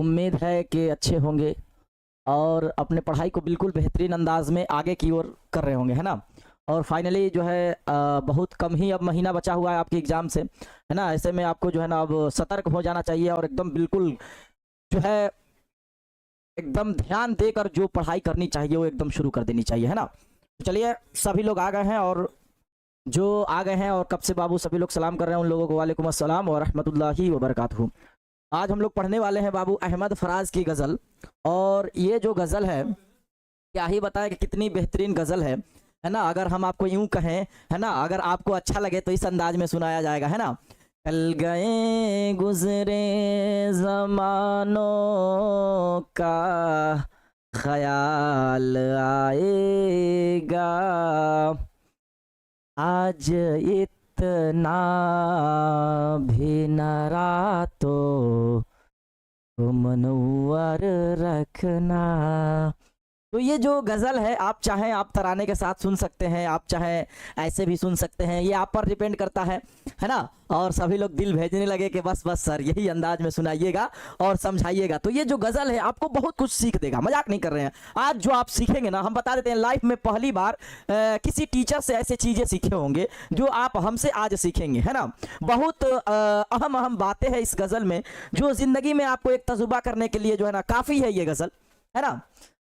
उम्मीद है कि अच्छे होंगे और अपने पढ़ाई को बिल्कुल बेहतरीन अंदाज में आगे की ओर कर रहे होंगे, है ना। और फाइनली जो है बहुत कम ही अब महीना बचा हुआ है आपके एग्ज़ाम से, है ना। ऐसे में आपको जो है ना अब सतर्क हो जाना चाहिए और एकदम बिल्कुल जो है एकदम ध्यान देकर जो पढ़ाई करनी चाहिए वो एकदम शुरू कर देनी चाहिए, है ना। चलिए सभी लोग आ गए हैं और जो आ गए हैं और कब से बाबू सभी लोग सलाम कर रहे हैं उन लोगों को वालेकुम अस्सलाम व रहमतुल्लाहि व बरकातहू। आज हम लोग पढ़ने वाले हैं बाबू अहमद फराज की गज़ल। और ये जो गज़ल है क्या ही बताएं कि कितनी बेहतरीन गज़ल है ना। अगर हम आपको यूं कहें, है ना, अगर आपको अच्छा लगे तो इस अंदाज में सुनाया जाएगा, है ना। कल गए गुजरे ज़मानों का ख्याल आएगा, आज इतना भी न रातों को मनव्वर रखना। तो ये जो गज़ल है आप चाहें आप तराने के साथ सुन सकते हैं, आप चाहें ऐसे भी सुन सकते हैं, ये आप पर डिपेंड करता है ना। और सभी लोग दिल भेजने लगे कि बस बस सर यही अंदाज में सुनाइएगा और समझाइएगा। तो ये जो गज़ल है आपको बहुत कुछ सीख देगा, मजाक नहीं कर रहे हैं। आज जो आप सीखेंगे ना, हम बता देते हैं लाइफ में पहली बार किसी टीचर से ऐसे चीज़ें सीखे होंगे जो आप हमसे आज सीखेंगे, है ना। बहुत अहम अहम बातें हैं इस गज़ल में जो ज़िंदगी में आपको एक तजुर्बा करने के लिए जो है ना काफ़ी है ये गज़ल, है ना।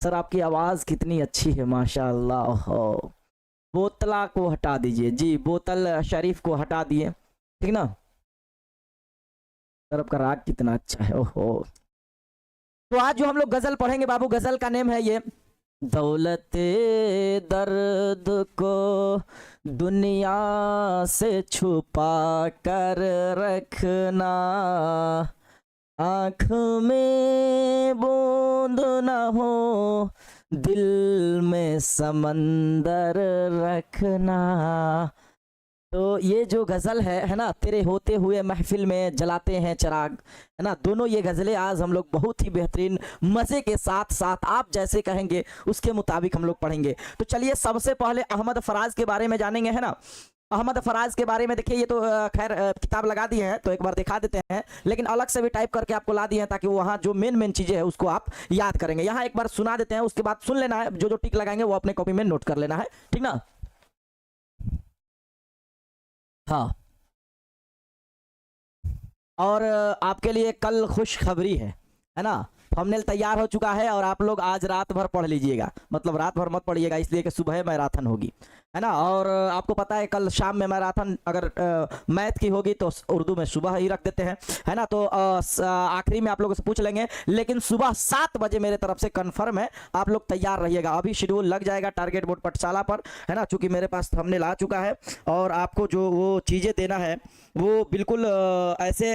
सर आपकी आवाज़ कितनी अच्छी है माशाल्लाह। हो बोतला को हटा दीजिए जी, बोतल शरीफ को हटा दिए, ठीक ना। सर आपका राग कितना अच्छा है, ओहो। तो आज जो हम लोग गज़ल पढ़ेंगे बाबू, गज़ल का नेम है ये दौलते दर्द को दुनिया से छुपा कर रखना, आँख में बूंद न हो दिल में समंदर रखना। तो ये जो गज़ल है ना, तेरे होते हुए महफिल में जलाते हैं चिराग, है ना। दोनों ये गज़लें आज हम लोग बहुत ही बेहतरीन मज़े के साथ साथ आप जैसे कहेंगे उसके मुताबिक हम लोग पढ़ेंगे। तो चलिए सबसे पहले अहमद फराज के बारे में जानेंगे, है ना। अहमद फराज के बारे में देखिए, ये तो खैर किताब लगा दिए हैं तो एक बार दिखा देते हैं, लेकिन अलग से भी टाइप करके आपको ला दिए हैं ताकि वहाँ जो मेन चीज़ें हैं उसको आप याद करेंगे। यहाँ एक बार सुना देते हैं, उसके बाद सुन लेना है, जो जो टिक लगाएंगे वो अपने कॉपी में नोट कर लेना है, ठीक ना। हाँ, और आपके लिए कल खुशखबरी है ना। थंबनेल तैयार हो चुका है और आप लोग आज रात भर पढ़ लीजिएगा, मतलब रात भर मत पढ़िएगा इसलिए कि सुबह मैराथन होगी, है ना। और आपको पता है कल शाम में मैराथन अगर मैथ की होगी तो उर्दू में सुबह ही रख देते हैं, है ना। तो आखिरी में आप लोगों से पूछ लेंगे, लेकिन सुबह 7 बजे मेरे तरफ से कंफर्म है, आप लोग तैयार रहिएगा। अभी शेड्यूल लग जाएगा टारगेट बोर्ड पाठशाला पर, है ना, चूँकि मेरे पास थंबनेल आ चुका है। और आपको जो वो चीज़ें देना है वो बिल्कुल ऐसे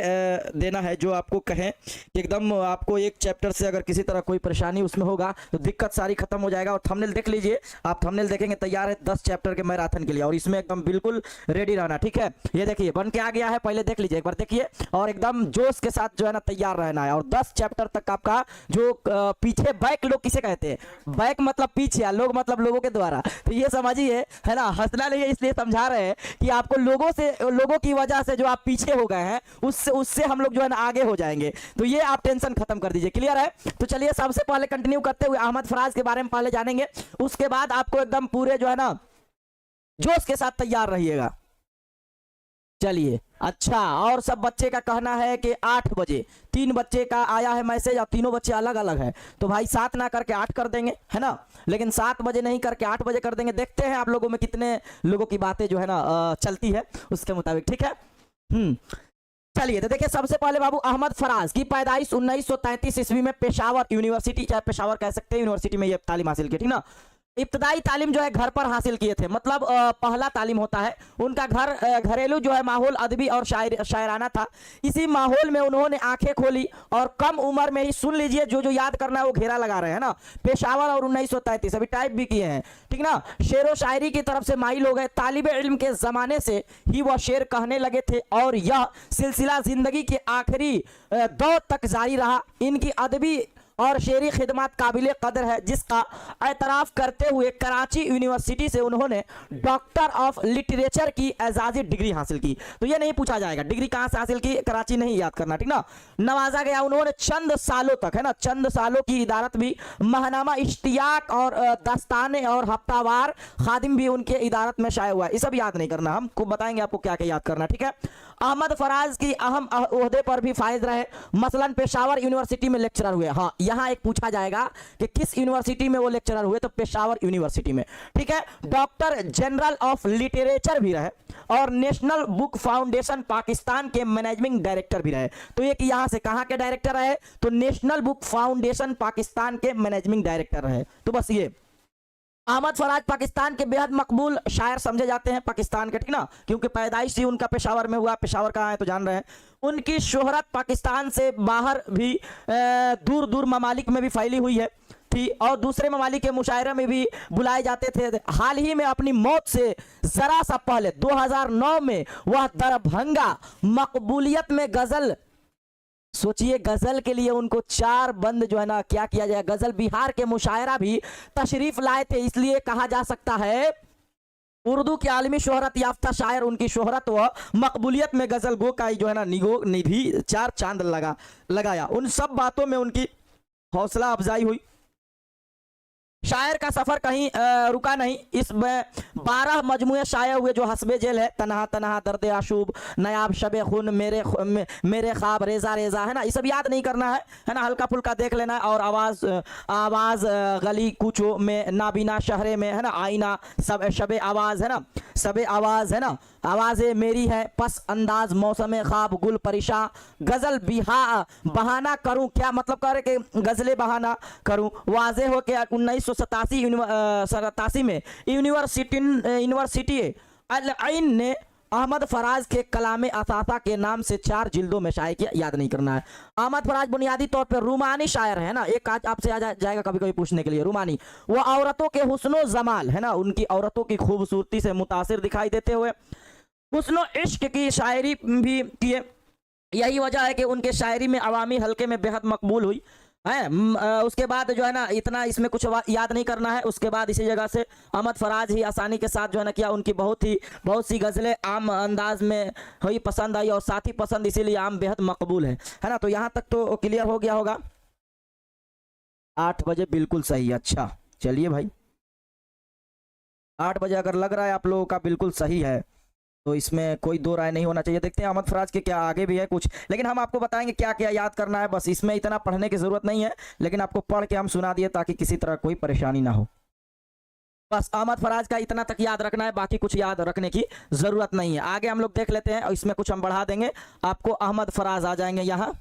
देना है जो आपको कहें कि एकदम आपको एक चैप्टर से अगर किसी तरह कोई परेशानी उसमें होगा तो दिक्कत सारी खत्म हो जाएगा। और थंबनेल देख लीजिए, आप थंबनेल देखेंगे तैयार है 10 चैप्टर के मैराथन के लिए, और इसमें एकदम बिल्कुल रेडी रहना, ठीक है। ये देखिए बन के आ गया है, पहले देख लीजिए, एक बार देखिए, और एकदम जोश के साथ जो है ना तैयार रहना है। और 10 चैप्टर तक आपका जो पीछे बैक लोग किसे कहते हैं, बैक मतलब पीछे, लोग मतलब लोगों के द्वारा, तो ये समझिए, है ना। हंसना नहीं है इसलिए समझा रहे हैं कि आपको लोगों की वजह से जो आप पीछे हो गए हैं उससे हम लोग जो है ना आगे हो जाएंगे। तो ये आप टेंशन खत्म कर दीजिए, क्लियर है। तो चलिए सबसे पहले कंटिन्यू करते हुए अहमद फराज के बारे में पहले जानेंगे, उसके बाद आपको एकदम पूरे जो है ना जोश के साथ तैयार रहिएगा। चलिए अच्छा, और सब बच्चे का कहना है कि 8 बजे, 3 बच्चे का आया है मैसेज और तीनों बच्चे अलग अलग है, तो भाई 7 ना करके 8 कर देंगे, है ना। लेकिन 7 बजे नहीं करके 8 बजे कर देंगे, देखते हैं आप लोगों में कितने लोगों की बातें जो है ना चलती है उसके मुताबिक, ठीक है। चलिए तो देखिए सबसे पहले बाबू अहमद फराज की पैदाइश 1933 ईस्वी में पेशावर यूनिवर्सिटी, चाहे पेशावर कह सकते हैं, यूनिवर्सिटी में ये तालीम हासिल की, ठीक ना। इब्तदाई तालीम जो है घर पर हासिल किए थे, मतलब पहला तालीम होता है उनका घरेलू जो है माहौल अदबी और शायराना था। इसी माहौल में उन्होंने आंखें खोली और कम उम्र में ही, सुन लीजिए जो याद करना है वो घेरा लगा रहे हैं ना, पेशावर और 1933 अभी टाइप भी किए हैं, ठीक ना। शेर शायरी की तरफ से माइल हो गए, तालिबे इल्म के ज़माने से ही वह शेर कहने लगे थे और यह सिलसिला ज़िंदगी के आखिरी दौर तक जारी रहा। इनकी अदबी और शेरी खिदमत काबिल कदर है, जिसका एतराफ़ करते हुए कराची यूनिवर्सिटी से उन्होंने डॉक्टर ऑफ लिटरेचर की एजाज़ी डिग्री हासिल की। तो ये नहीं पूछा जाएगा डिग्री कहाँ से हासिल की, कराची नहीं याद करना, ठीक ना। नवाजा गया उन्होंने चंद सालों तक, है ना, चंद सालों की इदारत भी, महनामा इश्तियाक और दस्ताने और हफ्तावार खादिम भी उनके इदारत में शाया हुआ है। ये सब याद नहीं करना, हमको बताएंगे आपको क्या क्या याद करना, ठीक है। अहमद फराज की अहम ओहदे पर भी फायज रहे, मसलन पेशावर यूनिवर्सिटी में लेक्चरर हुए। हाँ, यहाँ एक पूछा जाएगा कि किस यूनिवर्सिटी में वो लेक्चरर हुए, तो पेशावर यूनिवर्सिटी में, ठीक है। डॉक्टर जनरल ऑफ लिटरेचर भी रहे और नेशनल बुक फाउंडेशन पाकिस्तान के मैनेजिंग डायरेक्टर भी रहे। तो ये कि यहाँ से कहाँ के डायरेक्टर रहे, तो नेशनल बुक फाउंडेशन पाकिस्तान के मैनेजिंग डायरेक्टर रहे। तो बस ये अहमद फराज पाकिस्तान के बेहद मकबूल शायर समझे जाते हैं, पाकिस्तान के, ठीक ना, क्योंकि पैदाइश ही उनका पेशावर में हुआ। पेशावर कहाँ है तो जान रहे हैं। उनकी शोहरत पाकिस्तान से बाहर भी दूर दूर ममालिक में भी फैली हुई है थी और दूसरे ममालिक के मुशायरे में भी बुलाए जाते थे। हाल ही में अपनी मौत से ज़रा सा पहले 2009 में वह दरभंगा मकबूलियत में गज़ल, सोचिए गजल के लिए उनको 4 बंद जो है ना क्या किया जाए, गजल बिहार के मुशायरा भी तशरीफ लाए थे। इसलिए कहा जा सकता है उर्दू की आलमी शोहरत याफ्ता शायर, उनकी शोहरत व मकबूलियत में गजल गो का जो है ना निधि 4 चांद लगाया। उन सब बातों में उनकी हौसला अफजाई हुई। शायर का सफ़र कहीं रुका नहीं। इसमें 12 मजमुए शाये हुए जो हस्बे जेल है, तनहा तनहा, दर्द आशूब, नयाब, शबे खून, मेरे ख्वाब, रेजा रेजा, है ना। ये सब याद नहीं करना है ना, हल्का फुल्का देख लेना है। और आवाज़ गली कूचो में, नाबीना शहरे में, है ना, आईना, सब शबे आवाज़, है ना, सबे आवाज़, है ना, आवाज़ें मेरी है, पस अंदाज, मौसम ख्वाब, गुल परिशा, गज़ल बहाना करूं, क्या मतलब करे कि गज़लें बहाना करूं। वाज़े हो कि 1987 में यूनिवर्सिटी अल आइन ने अहमद फराज के कलाम असासा के नाम से 4 जिल्दों में शाये किया। याद नहीं करना है। अहमद फराज बुनियादी तौर पर रूमानी शायर है ना, एक आज आपसे आ जाएगा कभी कभी पूछने के लिए। रूमानी, वो औरतों के हुस्नो जमाल, है ना, उनकी औरतों की खूबसूरती से मुतासिर दिखाई देते हुए हुस्नो इश्क की शायरी भी किए। यही वजह है कि उनके शायरी में अवामी हल्के में बेहद मकबूल हुई है। उसके बाद जो है ना, इतना इसमें कुछ याद नहीं करना है। उसके बाद इसी जगह से अहमद फराज ही आसानी के साथ जो है ना किया। उनकी बहुत सी गज़लें आम अंदाज में हुई, पसंद आई और साथ ही पसंद इसीलिए आम बेहद मकबूल है ना। तो यहाँ तक तो क्लियर हो गया होगा। 8 बजे बिल्कुल सही। अच्छा चलिए भाई, 8 बजे अगर लग रहा है आप लोगों का बिल्कुल सही है तो इसमें कोई दो राय नहीं होना चाहिए। देखते हैं अहमद फराज के क्या आगे भी है कुछ, लेकिन हम आपको बताएंगे क्या क्या याद करना है। बस इसमें इतना पढ़ने की जरूरत नहीं है, लेकिन आपको पढ़ के हम सुना दिए ताकि किसी तरह कोई परेशानी ना हो। बस अहमद फराज का इतना तक याद रखना है, बाकी कुछ याद रखने की जरूरत नहीं है। आगे हम लोग देख लेते हैं और इसमें कुछ हम बढ़ा देंगे, आपको अहमद फराज आ जाएंगे यहाँ।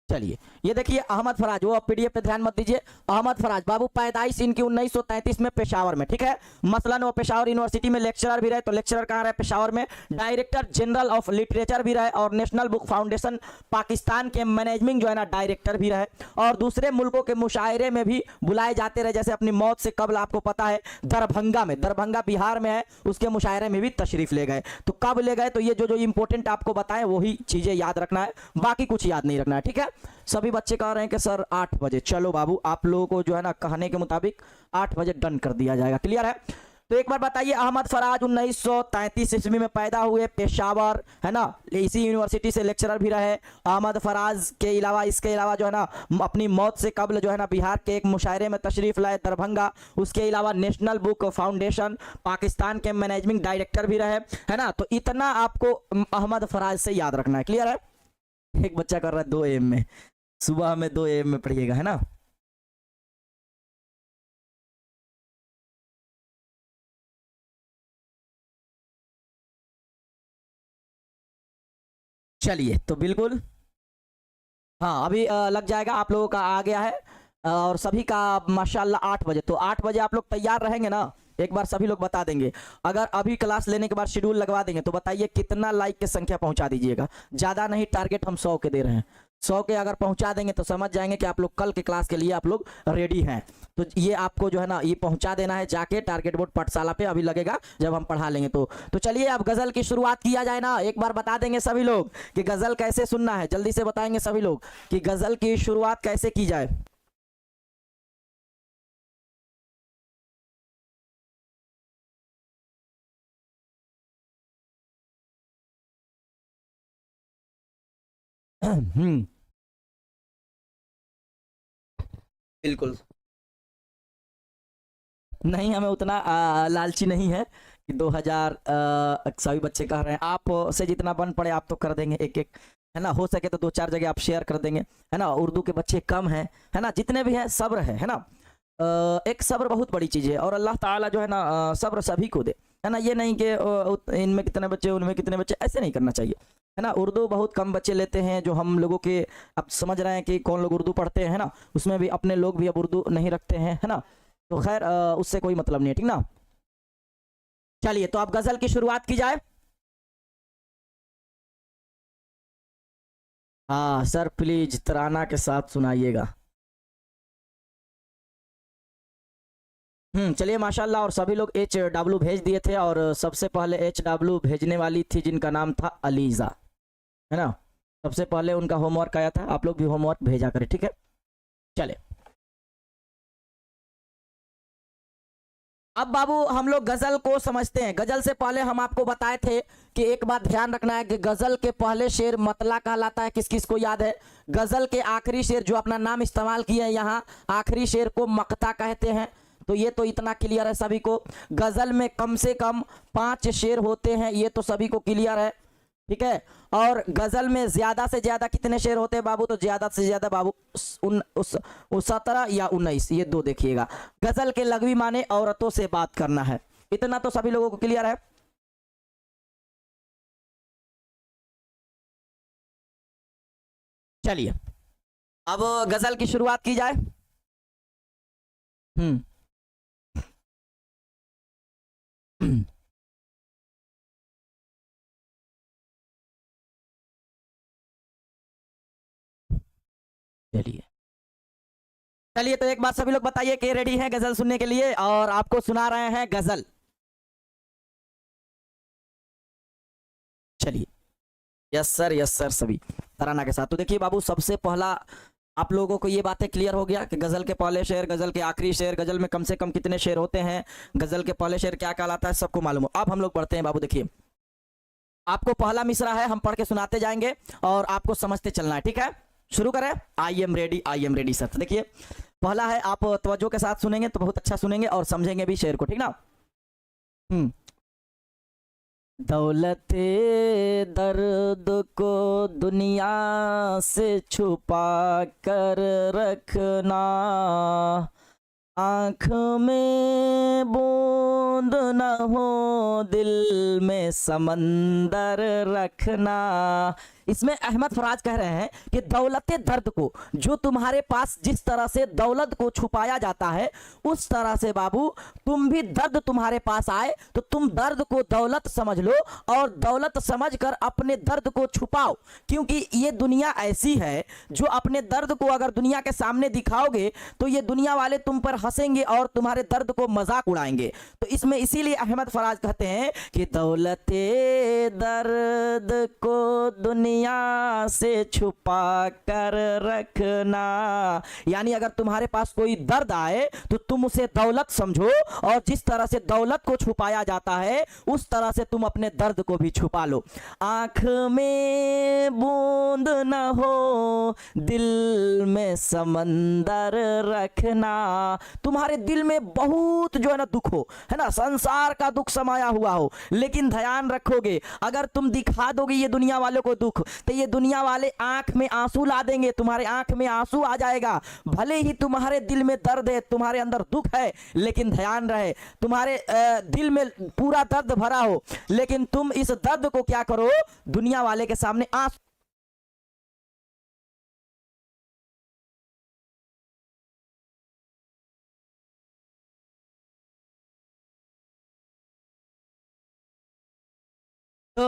चलिए ये देखिए अहमद फराज, वो पीडीएफ पे ध्यान मत दीजिए। अहमद फराज बाबू पैदाइश इनकी 1933 में पेशावर में, ठीक है। मसलन वो पेशावर यूनिवर्सिटी में लेक्चरर भी रहे। तो लेक्चरर कहाँ रहे, पेशावर में। डायरेक्टर जनरल ऑफ लिटरेचर भी रहे और नेशनल बुक फाउंडेशन पाकिस्तान के मैनेजिंग जो है ना डायरेक्टर भी रहे। और दूसरे मुल्कों के मुशायरे में भी बुलाए जाते रहे, जैसे अपनी मौत से कबल आपको पता है दरभंगा में, दरभंगा बिहार में है, उसके मुशायरे में भी तशरीफ ले गए। तो कब ले गए, तो ये जो इंपॉर्टेंट आपको बताए वही चीजें याद रखना है, बाकी कुछ याद नहीं रखना है, ठीक है। सभी बच्चे कह रहे हैं कि सर 8 बजे। चलो बाबू, आप लोगों को जो है ना कहने के मुताबिक 8 बजे डन कर दिया जाएगा। क्लियर है। तो एक बार बताइए, अहमद फराज 1933 ईस्वी में पैदा हुए, पेशावर, है ना, इसी यूनिवर्सिटी से लेक्चरर भी रहे। अहमद फराज के अलावा इसके अलावा जो है ना अपनी मौत से कबल जो है ना बिहार के एक मुशायरे में तशरीफ लाए दरभंगा। उसके अलावा नेशनल बुक फाउंडेशन पाकिस्तान के मैनेजिंग डायरेक्टर भी रहे, है ना। तो इतना आपको अहमद फराज से याद रखना है। क्लियर है। एक बच्चा कर रहा है 2 AM में, सुबह में 2 AM में पढ़िएगा, है ना। चलिए तो बिल्कुल हाँ, अभी लग जाएगा। आप लोगों का आ गया है और सभी का माशाल्लाह 8 बजे। तो 8 बजे आप लोग तैयार रहेंगे ना, एक बार सभी लोग बता देंगे। अगर अभी क्लास लेने के बाद शेड्यूल लगवा देंगे तो बताइए कितना लाइक की संख्या पहुंचा दीजिएगा। ज़्यादा नहीं, टारगेट हम 100 के दे रहे हैं। 100 के अगर पहुंचा देंगे तो समझ जाएंगे कि आप लोग कल के क्लास के लिए आप लोग रेडी हैं। तो ये आपको जो है ना ये पहुंचा देना है जाके टारगेट बोर्ड पाठशाला पे, अभी लगेगा जब हम पढ़ा लेंगे। तो चलिए अब गजल की शुरुआत किया जाए ना। एक बार बता देंगे सभी लोग कि गजल कैसे सुनना है, जल्दी से बताएंगे सभी लोग कि गजल की शुरुआत कैसे की जाए। बिल्कुल नहीं, हमें उतना लालची नहीं है कि 2000 सभी बच्चे कह रहे हैं। आप से जितना बन पड़े आप तो कर देंगे एक एक, है ना। हो सके तो 2-4 जगह आप शेयर कर देंगे, है ना। उर्दू के बच्चे कम हैं, है ना। जितने भी हैं सब्र है ना। एक सब्र बहुत बड़ी चीज़ है और अल्लाह ताला जो है ना सब्र सभी को दे, है ना। ये नहीं कि इनमें कितने बच्चे उनमें कितने बच्चे, ऐसे नहीं करना चाहिए, है ना। उर्दू बहुत कम बच्चे लेते हैं जो हम लोगों के, अब समझ रहे हैं कि कौन लोग उर्दू पढ़ते हैं, है ना। उसमें भी अपने लोग भी अब उर्दू नहीं रखते हैं, है ना। तो खैर उससे कोई मतलब नहीं है, ठीक ना। चलिए तो अब गजल की शुरुआत की जाए। हाँ सर प्लीज तराना के साथ सुनाइएगा। चलिए माशाल्लाह। और सभी लोग HW भेज दिए थे और सबसे पहले HW भेजने वाली थी जिनका नाम था अलीजा, है ना। सबसे पहले उनका होमवर्क आया था, आप लोग भी होमवर्क भेजा करें, ठीक है। चले अब बाबू हम लोग गजल को समझते हैं। गजल से पहले हम आपको बताए थे कि एक बात ध्यान रखना है कि गजल के पहले शेर मतला कहलाता है। किस किस को याद है? गजल के आखिरी शेर जो अपना नाम इस्तेमाल किए हैं यहाँ, आखिरी शेर को मक्ता कहते हैं। तो ये तो इतना क्लियर है सभी को। गजल में कम से कम 5 शेर होते हैं, ये तो सभी को क्लियर है, ठीक है। और गजल में ज्यादा से ज्यादा कितने शेर होते हैं बाबू? तो ज्यादा से ज्यादा बाबू 17 या 19, ये दो देखिएगा। गजल के लघवी माने औरतों से बात करना है, इतना तो सभी लोगों को क्लियर है। चलिए अब गजल की शुरुआत की जाए। हम्म चलिए चलिए तो एक बात सभी लोग बताइए कि रेडी हैं गजल सुनने के लिए, और आपको सुना रहे हैं गजल। चलिए यस सर सभी तराना के साथ। तो देखिए बाबू, सबसे पहला आप लोगों को ये बातें क्लियर हो गया कि गजल के पहले शेर, गजल के आखिरी शेर, गजल में कम से कम कितने शेर होते हैं, गजल के पहले शेर क्या कहलाता है, सबको मालूम हो। अब हम लोग पढ़ते हैं बाबू। देखिए आपको पहला मिसरा है, हम पढ़ के सुनाते जाएंगे और आपको समझते चलना है, ठीक है। शुरू करें। I am ready sir. तो देखिए पहला है, आप तवज्जो के साथ सुनेंगे तो बहुत अच्छा सुनेंगे और समझेंगे भी शेर को, ठीक ना। हम्म दौलत दर्द को दुनिया से छुपा कर रखना, आँख में बूंद न हो दिल में समंदर रखना। इसमें अहमद फराज कह रहे हैं कि दौलत दर्द को, जो तुम्हारे पास जिस तरह से दौलत को छुपाया जाता है उस तरह से बाबू तुम भी दर्द तुम्हारे पास आए तो तुम दर्द को दौलत समझ लो और दौलत समझकर अपने दर्द को छुपाओ। क्योंकि ये दुनिया ऐसी है जो अपने दर्द को अगर दुनिया के सामने दिखाओगे तो ये दुनिया वाले तुम पर हंसेंगे और तुम्हारे दर्द को मजाक उड़ाएंगे। तो इसमें इसीलिए अहमद फराज कहते हैं कि दौलत दर्द को दुनिया से छुपा कर रखना, यानी अगर तुम्हारे पास कोई दर्द आए तो तुम उसे दौलत समझो और जिस तरह से दौलत को छुपाया जाता है उस तरह से तुम अपने दर्द को भी छुपा लो। आंख में बूंद न हो दिल में समंदर रखना। तुम्हारे दिल में बहुत जो है ना दुख हो, है ना, संसार का दुख समाया हुआ हो, लेकिन ध्यान रखोगे अगर तुम दिखा दोगे ये दुनिया वालों को दुख तो ये दुनिया वाले आंख में आंसू ला देंगे, तुम्हारे आंख में आंसू आ जाएगा। भले ही तुम्हारे दिल में दर्द है, तुम्हारे अंदर दुख है, लेकिन ध्यान रहे तुम्हारे दिल में पूरा दर्द भरा हो, लेकिन तुम इस दर्द को क्या करो, दुनिया वाले के सामने आंसू तो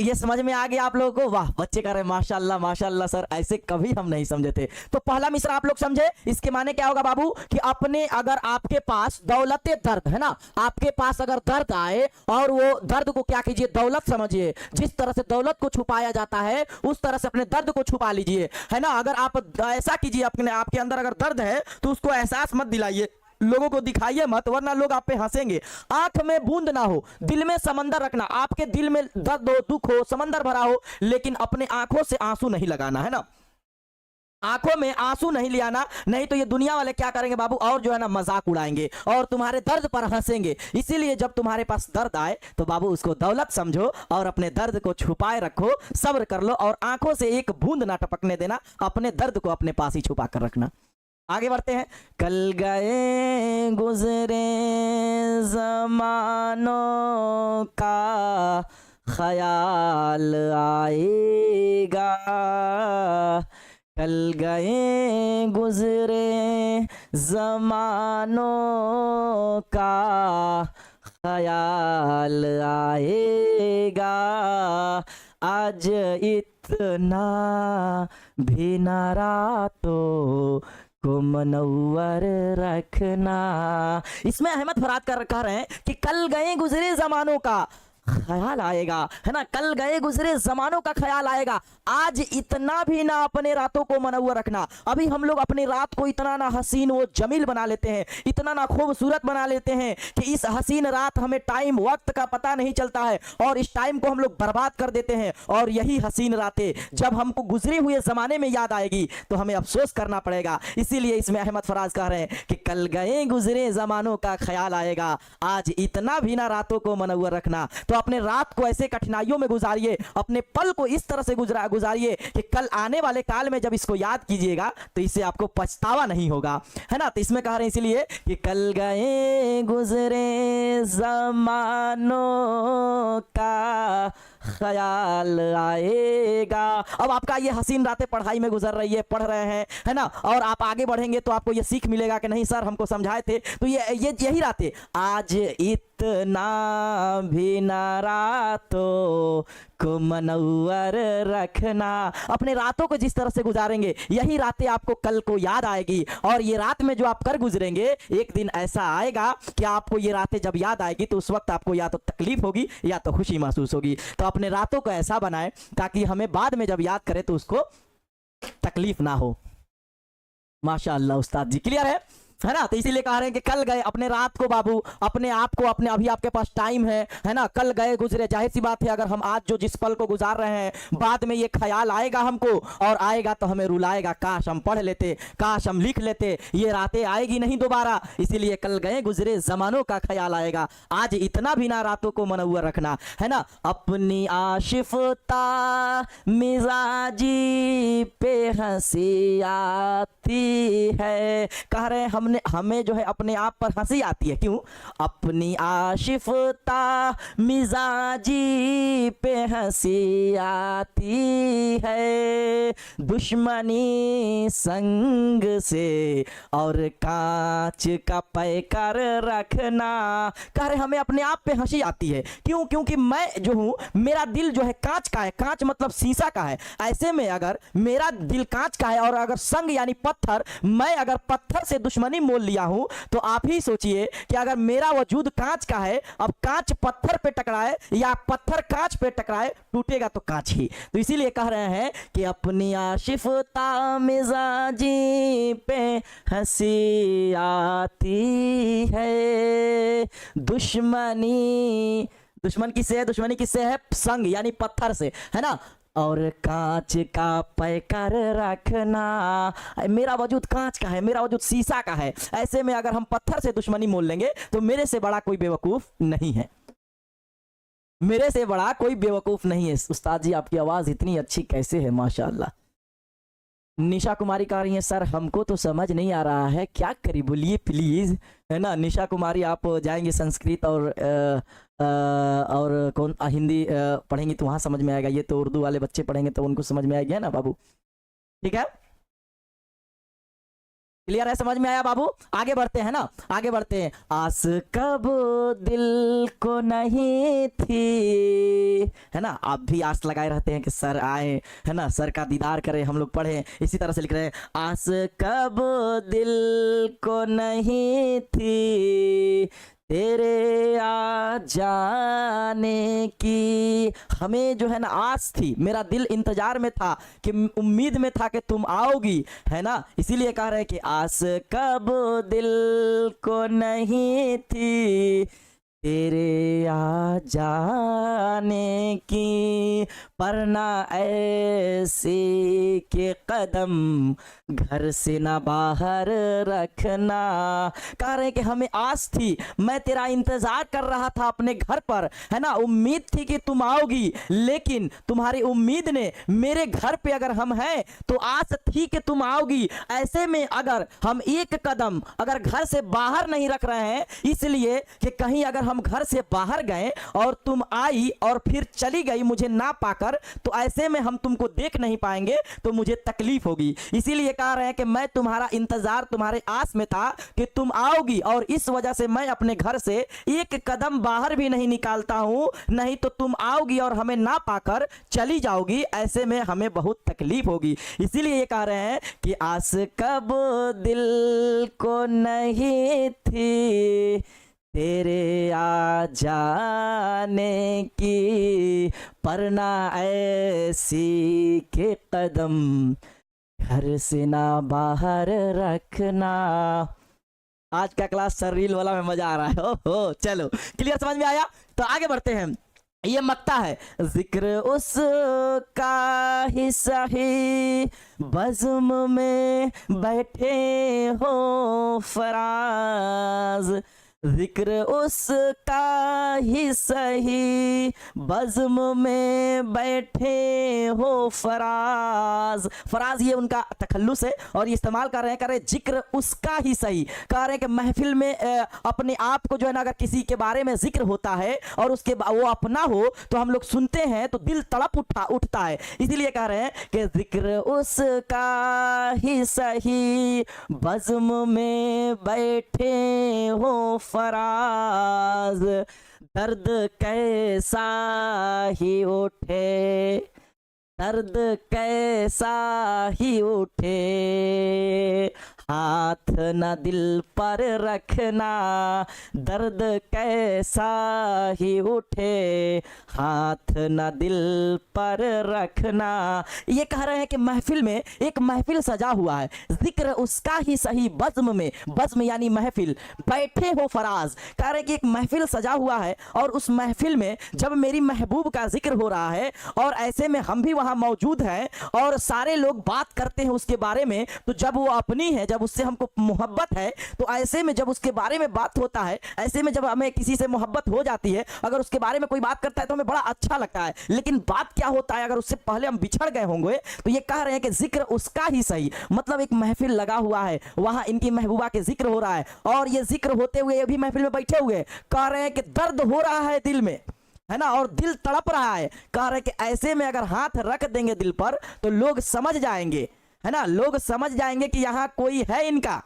ये समझ में आ गया आप लोगों को? वाह, बच्चे कह रहे हैं माशाल्लाह माशाल्लाह सर, ऐसे कभी हम नहीं समझे थे। तो पहला मिसरा आप लोग समझे, इसके माने क्या होगा बाबू कि अपने अगर आपके पास दौलत दर्द है ना, आपके पास अगर दर्द आए और वो दर्द को क्या कीजिए, दौलत समझिए। जिस तरह से दौलत को छुपाया जाता है उस तरह से अपने दर्द को छुपा लीजिए, है ना। अगर आप ऐसा कीजिए, अपने आपके अंदर अगर दर्द है तो उसको एहसास मत दिलाइए, लोगों को दिखाइए मत, वरना लोग आप पे हंसेंगे। आंख में बूंद ना हो, दिल में समंदर रखना। आपके दिल में दर्द हो, दुख हो, समंदर भरा हो, लेकिन अपने आंखों से आंसू नहीं लगाना, है ना। आंखों में आंसू नहीं ले आना, नहीं तो ये दुनिया वाले क्या करेंगे बाबू, और जो है ना मजाक उड़ाएंगे और तुम्हारे दर्द पर हंसेंगे। इसीलिए जब तुम्हारे पास दर्द आए तो बाबू उसको दौलत समझो और अपने दर्द को छुपाए रखो, सब्र कर लो और आंखों से एक बूंद ना टपकने देना, अपने दर्द को अपने पास ही छुपा कर रखना। आगे बढ़ते हैं। कल गए गुजरे जमानों का ख्याल आएगा, कल गए गुजरे जमानों का ख्याल आएगा, आज इतना भी ना रातों को मनव्वर रखना। इसमें अहमद फराद कर कह रहे हैं कि कल गए गुजरे जमानों का ख्याल आएगा, है ना। कल गए गुजरे जमानों का ख्याल आएगा, आज इतना भी ना अपने रातों को मनव्वर रखना। अभी हम लोग अपनी रात को इतना ना हसीन व जमील बना लेते हैं, इतना ना खूबसूरत बना लेते हैं कि इस हसीन रात हमें टाइम वक्त का पता नहीं चलता है और इस टाइम को हम लोग बर्बाद कर देते हैं। और यही हसीन रातें जब हमको गुजरे हुए जमाने में याद आएगी तो हमें अफसोस करना पड़ेगा। इसीलिए इसमें अहमद फराज कह रहे हैं कि कल गए गुजरे जमानों का ख्याल आएगा, आज इतना भी ना रातों को मनव्वर रखना। तो अपने रात को ऐसे कठिनाइयों में गुजारिए, अपने पल को इस तरह से गुजारिए कि कल आने वाले काल में जब इसको याद कीजिएगा तो इससे आपको पछतावा नहीं होगा, है ना। तो इसमें कह रहे हैं इसलिए कि कल गए गुजरे जमानों का ख्याल आएगा। अब आपका ये हसीन रातें पढ़ाई में गुजर रही है, पढ़ रहे हैं, है ना, और आप आगे बढ़ेंगे तो आपको ये सीख मिलेगा कि नहीं सर हमको समझाए थे। तो ये यही रातें, आज इतना भी ना रातों को मनव्वर रखना। अपने रातों को जिस तरह से गुजारेंगे यही रातें आपको कल को याद आएगी, और ये रात में जो आप कर गुजरेंगे एक दिन ऐसा आएगा कि आपको ये रातें जब याद आएगी तो उस वक्त आपको या तो तकलीफ होगी या तो खुशी महसूस होगी। तो अपने रातों को ऐसा बनाएं ताकि हमें बाद में जब याद करें तो उसको तकलीफ ना हो। माशाअल्लाह उस्ताद जी, क्लियर है ना। तो इसीलिए कह रहे हैं कि कल गए, अपने रात को बाबू, अपने आप को, अपने अभी आपके पास टाइम है ना, कल गए गुजरे। जाहिर सी बात है अगर हम आज जो जिस पल को गुजार रहे हैं बाद में ये ख्याल आएगा हमको, और आएगा तो हमें रुलाएगा, काश हम पढ़ लेते, काश हम लिख लेते। ये रातें आएगी नहीं दोबारा, इसीलिए कल गए गुजरे जमानों का ख्याल आएगा, आज इतना भी ना रातों को मनव्वर रखना, है ना। अपनी आशिफता मिजाजी पे हंसी आती है, कह रहे हैं हमें जो है अपने आप पर हंसी आती है। क्यों? अपनी आशिफता मिजाजी पे हंसी आती है, दुश्मनी संग से और कांच का पैकर रखना। कह रहे हमें अपने आप पे हंसी आती है। क्यों? क्योंकि मैं जो हूं, मेरा दिल जो है कांच का है, कांच मतलब शीशा का है। ऐसे में अगर मेरा दिल कांच का है और अगर संग यानी पत्थर, मैं अगर पत्थर से दुश्मनी मोल लिया हूं, तो आप ही सोचिए कि अगर मेरा वजूद कांच का है, अब कांच पत्थर पे टकराए या पत्थर कांच पे टकराए, टूटेगा तो कांच ही। तो इसीलिए कह रहे हैं कि अपनी आशिफता मिजाजी पे हंसी आती है, दुश्मन किससे है? दुश्मनी किससे है? संग यानी पत्थर से, है ना। और कांच का पैकर रखना, मेरा वजूद कांच का है, मेरा वजूद शीशा का है। ऐसे में अगर हम पत्थर से दुश्मनी मोल लेंगे तो मेरे से बड़ा कोई बेवकूफ नहीं है, मेरे से बड़ा कोई बेवकूफ नहीं है। उस्ताद जी आपकी आवाज इतनी अच्छी कैसे है, माशाअल्लाह। निशा कुमारी कह रही है सर हमको तो समझ नहीं आ रहा है, क्या करी बोलिए प्लीज, है ना। निशा कुमारी आप जाएंगे संस्कृत और कौन हिंदी पढ़ेंगी तो वहाँ समझ में आएगा, ये तो उर्दू वाले बच्चे पढ़ेंगे तो उनको समझ में आएगा ना बाबू, ठीक है। क्लियर है, समझ में आया बाबू? आगे बढ़ते हैं ना, आगे बढ़ते हैं। आस कब दिल को नहीं थी, है ना, आप भी आस लगाए रहते हैं कि सर आए, है ना, सर का दीदार करें, हम लोग पढ़े, इसी तरह से लिख रहे हैं। आस कब दिल को नहीं थी तेरे आ जाने की, हमें जो है ना आस थी, मेरा दिल इंतजार में था, कि उम्मीद में था कि तुम आओगी, है ना, इसीलिए कह रहे हैं कि आस कब दिल को नहीं थी तेरे आ जाने की, पर ना ऐसे के कदम घर से ना बाहर रखना। कह रहे हैं कि हमें आस थी, मैं तेरा इंतजार कर रहा था अपने घर पर, है ना, उम्मीद थी कि तुम आओगी, लेकिन तुम्हारी उम्मीद ने मेरे घर पे अगर हम हैं तो आस थी कि तुम आओगी, ऐसे में अगर हम एक कदम अगर घर से बाहर नहीं रख रहे हैं, इसलिए कि कहीं अगर हम घर से बाहर गए और तुम आई और फिर चली गई मुझे ना पाकर, तो ऐसे में हम तुमको देख नहीं पाएंगे तो मुझे तकलीफ होगी, इसीलिए कह रहे हैं कि मैं तुम्हारा इंतजार तुम्हारे आस में था कि तुम आओगी, और इस वजह से मैं अपने घर से एक कदम बाहर भी नहीं निकालता हूं, नहीं तो तुम आओगी और हमें ना पाकर चली जाओगी, ऐसे में हमें बहुत तकलीफ होगी, इसीलिए ये कह रहे हैं कि आस कब दिल को नहीं थी तेरे आ जाने की, पर ना ऐसी के कदम घर से ना बाहर रखना। आज का क्लास सर रील वाला में मजा आ रहा है, हो चलो क्लियर, समझ में आया? तो आगे बढ़ते हैं। ये मक्ता है, जिक्र उसका ही सही बज़्म में बैठे हो फराज, जिक्र उसका ही सही बज़्म में बैठे हो फराज, फराज ये उनका तखल्लुस है और ये इस्तेमाल कर रहे हैं जिक्र उसका ही सही, कह रहे हैं कि महफिल में अपने आप को जो है ना अगर किसी के बारे में जिक्र होता है और उसके वो अपना हो तो हम लोग सुनते हैं तो दिल तड़प उठता है, इसीलिए कह रहे हैं कि जिक्र उसका ही सही बज़्म में बैठे हो फराज, दर्द कैसा ही उठे, दर्द कैसा ही उठे, हाथ न दिल पर रखना, दर्द कैसा ही उठे, हाथ न दिल पर रखना। ये कह रहे हैं कि महफिल में एक महफिल सजा हुआ है, जिक्र उसका ही सही बज़्म में, बज़्म यानी महफिल, बैठे हो फराज, कह रहे हैं कि एक महफिल सजा हुआ है और उस महफिल में जब मेरी महबूब का जिक्र हो रहा है और ऐसे में हम भी वहां मौजूद हैं और सारे लोग बात करते हैं उसके बारे में, तो जब वो अपनी है, जब उससे हमको मोहब्बत है, तो ऐसे में जब उसके बारे में बात होता है, ऐसे में जब हमें किसी से मोहब्बत हो जाती है, अगर उसके बारे में कोई बात करता है तो हमें बड़ा अच्छा लगता है, लेकिन बात क्या होता है अगर उससे पहले हम बिछड़ गए होंगे, तो ये कह रहे हैं कि जिक्र उसका ही सही, मतलब एक महफिल लगा हुआ है, वहां इनकी महबूबा के जिक्र हो रहा है और ये जिक्र होते हुए ये भी महफिल में बैठे हुए कह रहे हैं कि दर्द हो रहा है दिल में, है ना, और दिल तड़प रहा है, कह रहे कि ऐसे में अगर हाथ रख देंगे दिल पर तो लोग समझ जाएंगे, है ना, लोग समझ जाएंगे कि यहां कोई है इनका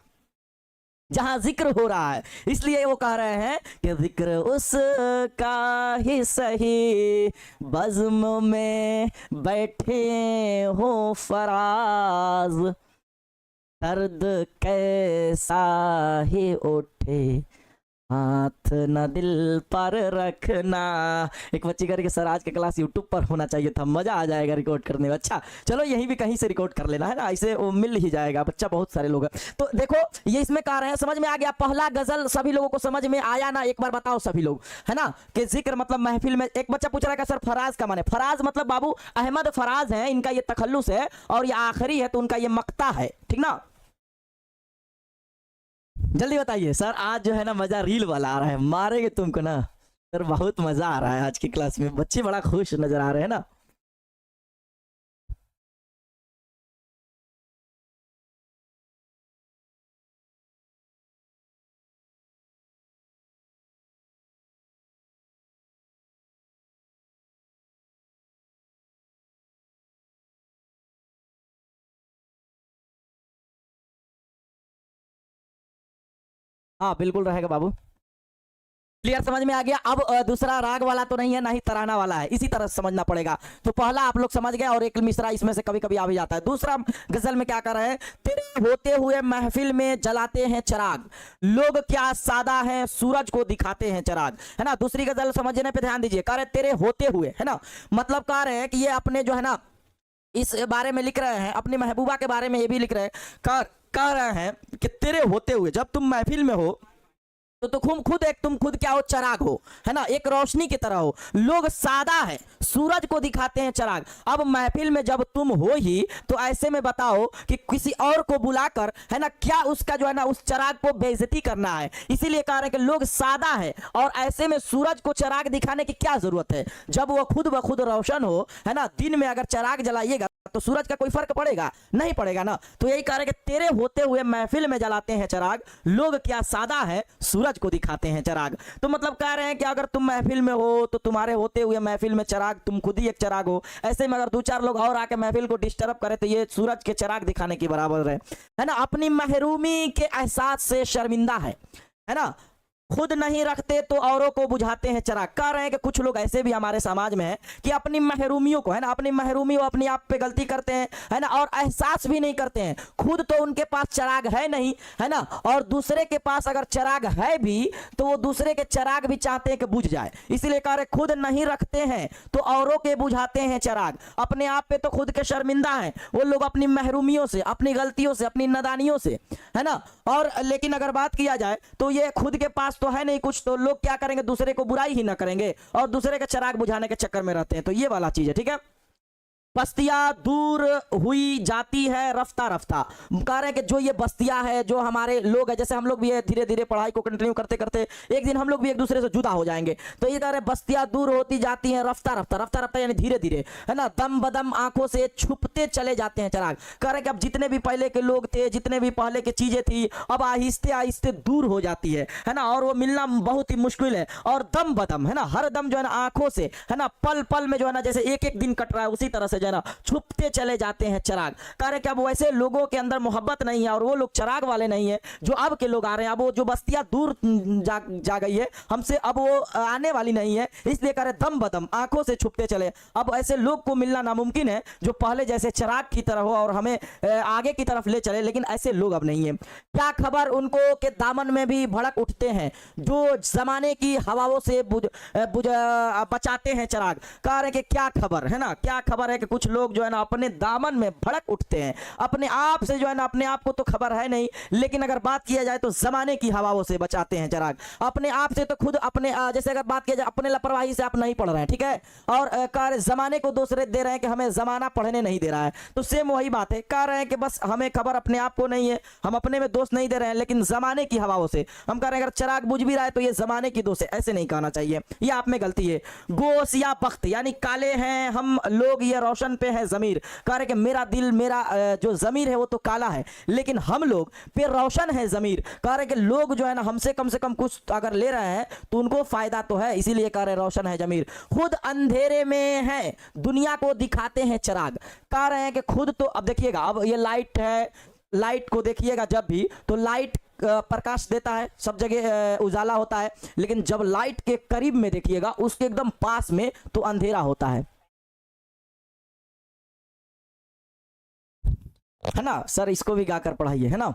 जहां जिक्र हो रहा है, इसलिए वो कह रहे हैं कि जिक्र उसका ही सही बज़्म में बैठे हो फराज, दर्द कैसा ही उठे, हाथ न दिल पर रखना। एक बच्ची कह रही कि सर आज का क्लास यूट्यूब पर होना चाहिए था, मजा आ जाएगा रिकॉर्ड करने में। अच्छा चलो यहीं भी कहीं से रिकॉर्ड कर लेना, है ना, इसे वो मिल ही जाएगा, बच्चा बहुत सारे लोग हैं। तो देखो ये इसमें कह रहे हैं, समझ में आ गया? पहला गजल सभी लोगों को समझ में आया ना? एक बार बताओ सभी लोग, है ना, कि जिक्र मतलब महफिल में। एक बच्चा पूछ रहा है सर फराज का माने, फराज मतलब बाबू अहमद फराज है, इनका ये तखल्लुस है और ये आखिरी है तो उनका ये मक्ता है, ठीक ना? जल्दी बताइए सर, आज जो है ना मजा रील वाला आ रहा है, मारेंगे तुमको ना सर, बहुत मजा आ रहा है आज की क्लास में, बच्चे बड़ा खुश नजर आ रहे हैं ना। हाँ बिल्कुल रहेगा बाबू। क्लियर, समझ में आ गया। अब दूसरा राग वाला तो नहीं है, ना ही तराना वाला है, इसी तरह से समझना पड़ेगा। तो पहला आप लोग समझ गए, और एक मिसरा इसमें से कभी कभी आ भी जाता है। दूसरा गजल में क्या कर रहे हैं, तेरे होते हुए महफिल में जलाते हैं चराग, लोग क्या सादा है सूरज को दिखाते हैं चराग, है ना। दूसरी गजल समझने पे ध्यान दीजिए, कह रहे तेरे होते हुए, है ना, मतलब कह रहे हैं कि ये अपने जो है ना इस बारे में लिख रहे हैं, अपनी महबूबा के बारे में ये भी लिख रहे हैं, कह रहे हैं कि तेरे होते हुए जब तुम महफिल में हो तो तुम खुद क्या हो, चराग हो, है ना, एक रोशनी की तरह हो। लोग सादा है सूरज को दिखाते हैं चराग। अब महफिल में जब तुम हो ही, तो ऐसे में बताओ कि किसी और को बुलाकर, है ना, क्या उसका जो है ना उस चराग को बेइज्जती करना है। इसीलिए कह रहे हैं कि लोग सादा है, और ऐसे में सूरज को चराग दिखाने की क्या जरूरत है, जब वो खुद ब खुद रोशन हो, है ना। दिन में अगर चराग जलाइएगा तो सूरज का कोई फर्क पड़ेगा, नहीं पड़ेगा ना। तो यही कह रहे हैं कि तेरे होते हुए महफिल में जलाते हैं चराग, लोग क्या सादा है सूरज को दिखाते हैं चराग। तो मतलब कह रहे हैं कि अगर तुम महफिल में हो तो तुम्हारे होते हुए महफिल में चराग, तुम खुद ही एक चराग हो। ऐसे में अगर दो चार लोग और आके महफिल को डिस्टर्ब करे तो ये सूरज के चराग दिखाने के बराबर है ना। अपनी महरूमी के एहसास से शर्मिंदा है ना, खुद नहीं रखते तो औरों को बुझाते हैं चराग। कह रहे हैं कि कुछ लोग ऐसे भी हमारे समाज में है कि अपनी महरूमियों को, है ना, अपनी महरूमी वो अपने आप पे गलती करते हैं, है ना, और एहसास भी नहीं करते हैं। खुद तो उनके पास चराग है नहीं, है ना, और दूसरे के पास अगर चराग है भी तो वो दूसरे के चराग भी चाहते हैं कि बुझ जाए। इसीलिए कह रहे खुद नहीं रखते हैं तो औरों के बुझाते हैं चराग। अपने आप पे तो खुद के शर्मिंदा है वो लोग, अपनी महरूमियों से, अपनी गलतियों से, अपनी नादानियों से, है ना। और लेकिन अगर बात किया जाए तो ये खुद के पास तो है नहीं कुछ, तो लोग क्या करेंगे, दूसरे को बुराई ही ना करेंगे और दूसरे के चराग बुझाने के चक्कर में रहते हैं। तो ये वाला चीज है, ठीक है। बस्तियां दूर हुई जाती है रफ्ता रफ्ता। कह रहे हैं कि जो ये बस्तियां है, जो हमारे लोग हैं, जैसे हम लोग भी धीरे धीरे पढ़ाई को कंटिन्यू करते करते एक दिन हम लोग भी एक दूसरे से जुदा हो जाएंगे। तो ये कह रहे हैं बस्तियां दूर होती जाती हैं रफ्ता रफ्ता, रफ्ता रफ्ता यानी धीरे धीरे, है ना, दम बदम आंखों से छुपते चले जाते हैं चराग। कह रहे हैं कि अब जितने भी पहले के लोग थे, जितने भी पहले की चीजें थी, अब आहिस्ते आहिस्ते दूर हो जाती है ना, और वो मिलना बहुत ही मुश्किल है। और दम बदम, है ना, हर दम जो है ना आंखों से, है ना, पल पल में जो है ना जैसे एक एक दिन कट रहा है उसी तरह से जो है ना छुपते चले जाते हैं चराग। कह रहे कि अब वैसे लोगों के अंदर मोहब्बत नहीं है और वो लोग चराग वाले नहीं है जो अब के लोग आ रहे हैं। अब वो जो बस्तियां दूर जा गई है हमसे, अब वो आने वाली नहीं है। इसलिए कह रहे दम बदम आंखों से छुपते चले। अब ऐसे लोग को मिलना नामुमकिन है जो पहले जैसे चराग की तरह हो और हमें आगे की तरफ ले चले, लेकिन ऐसे लोग अब नहीं है। क्या खबर उनको के दामन में भी भड़क उठते हैं जो जमाने की हवाओं से बचाते हैं चराग। कह रहे कि क्या खबर है ना, क्या खबर है कि कुछ लोग जो है ना अपने दामन में भड़क उठते हैं। अपने आप से जो है ना, अपने आप को तो खबर है नहीं, लेकिन अगर बात किया जाए तो जमाने की हवाओं से बचाते हैं चराग। अपने आप से तो खुद अपने जैसे अगर बात किया जाए अपने लापरवाही से आप नहीं पढ़ रहे हैं, ठीक है, और कार्य जमाने को दोष दे रहे हैं कि हमें जमाना पढ़ने नहीं दे रहा है। तो सेम वही बात है, कह रहे हैं कि बस हमें खबर अपने आप को नहीं है, हम अपने में दोष नहीं दे रहे हैं, लेकिन जमाने की हवाओं से हम कह रहे हैं अगर चराग बुझ भी रहा है तो ये जमाने की दोष है, ऐसे नहीं कहना चाहिए, ये आप में गलती है। गोश या बख्त यानी काले हैं हम लोग, ये रोशन पे है जमीर। कह रहे कि मेरा दिल, मेरा जो जमीर है वो तो काला है, लेकिन हम लोग पे रोशन है जमीर। कह रहे कि लोग जो है ना हमसे कम से कम कुछ अगर ले रहे हैं तो उनको फायदा तो है, इसीलिए कह रहे रोशन है जमीर। खुद अंधेरे में है दुनिया को दिखाते हैं चराग। कह रहे हैं कि खुद तो, अब देखिएगा, अब ये लाइट है, लाइट को देखिएगा जब भी तो लाइट प्रकाश देता है, सब जगह उजाला होता है, लेकिन जब लाइट के करीब में देखिएगा उसके एकदम पास में तो अंधेरा होता है ना। सर इसको भी गाकर पढ़ाइए, है ना।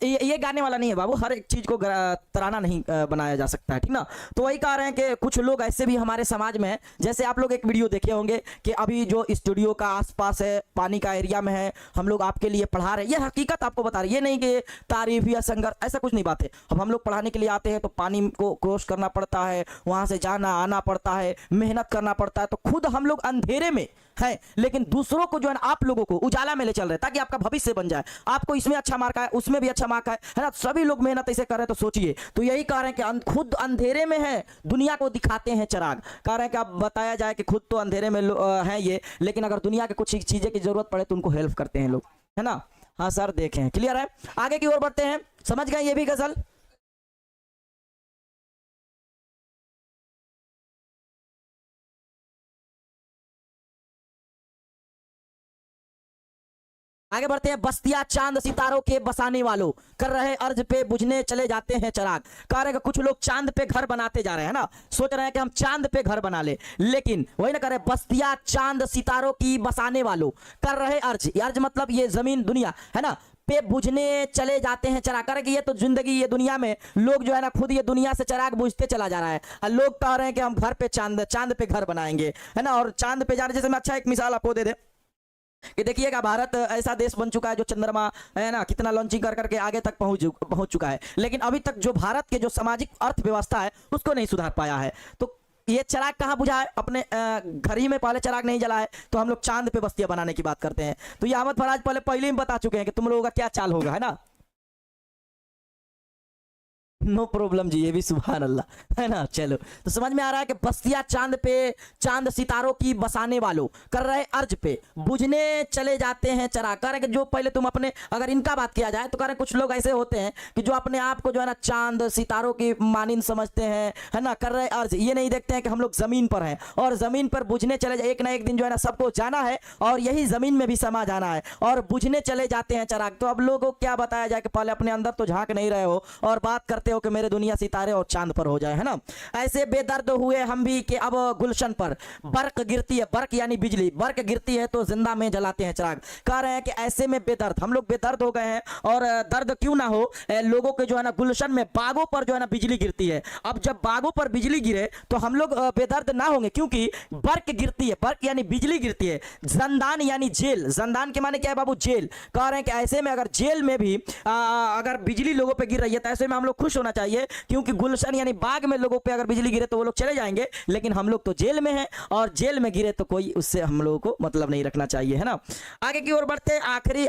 ये गाने वाला नहीं है बाबू, हर एक चीज को तराना नहीं बनाया जा सकता है, ठीक ना। तो वही कह रहे हैं कि कुछ लोग ऐसे भी हमारे समाज में है, जैसे आप लोग एक वीडियो देखे होंगे कि अभी जो स्टूडियो का आसपास है, पानी का एरिया में है, हम लोग आपके लिए पढ़ा रहे हैं, ये हकीकत आपको बता रहे हैं, ये नहीं कि तारीफ या संघर्ष, ऐसा कुछ नहीं बात है। अब हम लोग पढ़ाने के लिए आते हैं तो पानी को क्रॉस करना पड़ता है, वहां से जाना आना पड़ता है, मेहनत करना पड़ता है। तो खुद हम लोग अंधेरे में है, लेकिन दूसरों को जो है आप लोगों को उजाला में ले चल रहे हैं ताकि आपका भविष्य बन जाए। आपको इसमें अच्छा मार्क आए, उसमें भी अच्छा मार्क आए, है ना, सभी लोग मेहनत ऐसे कर रहे हैं। तो सोचिए, तो यही कह रहे हैं कि खुद अंधेरे में है दुनिया को दिखाते हैं चराग। कह रहे हैं कि अब बताया जाए कि खुद तो अंधेरे में है ये, लेकिन अगर दुनिया के कुछ चीजें की जरूरत पड़े तो उनको हेल्प करते हैं लोग, है ना। हाँ सर देखें, क्लियर है। आगे की ओर बढ़ते हैं, समझ गए ये भी गजल। आगे बढ़ते हैं। बस्तियां चांद सितारों के बसाने वालों, कर रहे अर्ज पे बुझने चले जाते हैं चराग। कह रहे हैं कि कुछ लोग चांद पे घर बनाते जा रहे हैं ना, सोच रहे हैं कि हम चांद पे घर बना ले, लेकिन वही ना कर रहे। बस्तियां चांद सितारों की बसाने वालों, कर रहे अर्ज, अर्ज मतलब ये जमीन दुनिया है ना, पे बुझने चले जाते हैं चराग। कर कि ये तो जिंदगी, ये दुनिया में लोग जो है ना खुद ये दुनिया से चराग बुझते चला जा रहा है, और लोग कह रहे हैं कि हम घर पे चांद पे घर बनाएंगे, है ना। और चांद पे जाने, जैसे मैं अच्छा एक मिसाल आपको दे दे कि देखिएगा, भारत ऐसा देश बन चुका है जो चंद्रमा है ना कितना लॉन्चिंग कर करके आगे तक पहुंच चुका है, लेकिन अभी तक जो भारत के जो सामाजिक अर्थव्यवस्था है उसको नहीं सुधार पाया है। तो ये चराग कहाँ बुझा है? अपने घर ही में पहले चराग नहीं जला है, तो हम लोग चांद पे बस्तियां बनाने की बात करते हैं। तो ये अहमद फराज पहले ही बता चुके हैं कि तुम लोगों का क्या चाल होगा, है ना। नो प्रॉब्लम जी, ये भी सुभान अल्लाह, है ना। चलो, तो समझ में आ रहा है कि बस्तियां चांद पे, चांद सितारों की बसाने वालों, कर रहे अर्ज पे बुझने चले जाते हैं चराग। कह रहे कि जो पहले तुम अपने, अगर इनका बात किया जाए तो कह रहे कुछ लोग ऐसे होते हैं कि जो अपने आप को जो है ना चांद सितारों की मानिंद समझते हैं, है ना, कर रहे अर्ज, ये नहीं देखते हैं कि हम लोग जमीन पर हैं और जमीन पर बुझने चले जाए, एक ना एक दिन जो है ना सबको जाना है और यही जमीन में भी समा जाना है, और बुझने चले जाते हैं चराग। तो अब लोगों को क्या बताया जाए कि पहले अपने अंदर तो झांक नहीं रहे हो और बात करते हो कि मेरे दुनिया सितारे और चांद पर हो जाए, है ना। ऐसे बेदर्द हुए हम भी कि अब गुलशन पर बर्क गिरती है, बर्क यानी बिजली, बर्क गिरती है तो जिंदा में जलाते हैं चिराग। कह रहे हैं कि ऐसे में बेदर्द, हम लोग बेदर्द हो गए हैं, और दर्द क्यों ना हो, लोगों के जो है ना गुलशन में, बागों पर जो है ना बिजली गिरती है। अब जब बागों पर बिजली गिरे तो हम लोग बेदर्द ना होंगे, क्योंकि बर्क गिरती है, बर्क यानी बिजली गिरती है। जंदान यानी जेल, जंदान के माने क्या है बाबू? जेल। कह रहे हैं कि ऐसे में अगर जेल में भी अगर बिजली लोगों पे गिर रही है तो ऐसे में हम लोग खुश होना चाहिए, क्योंकि गुलशन यानी बाग में लोगों पे अगर बिजली गिरे तो वो लोग चले जाएंगे, लेकिन हम लोग तो जेल में हैं और जेल में गिरे तो कोई उससे हम लोगों को मतलब नहीं रखना चाहिए, है ना। आगे की ओर बढ़ते, आखिरी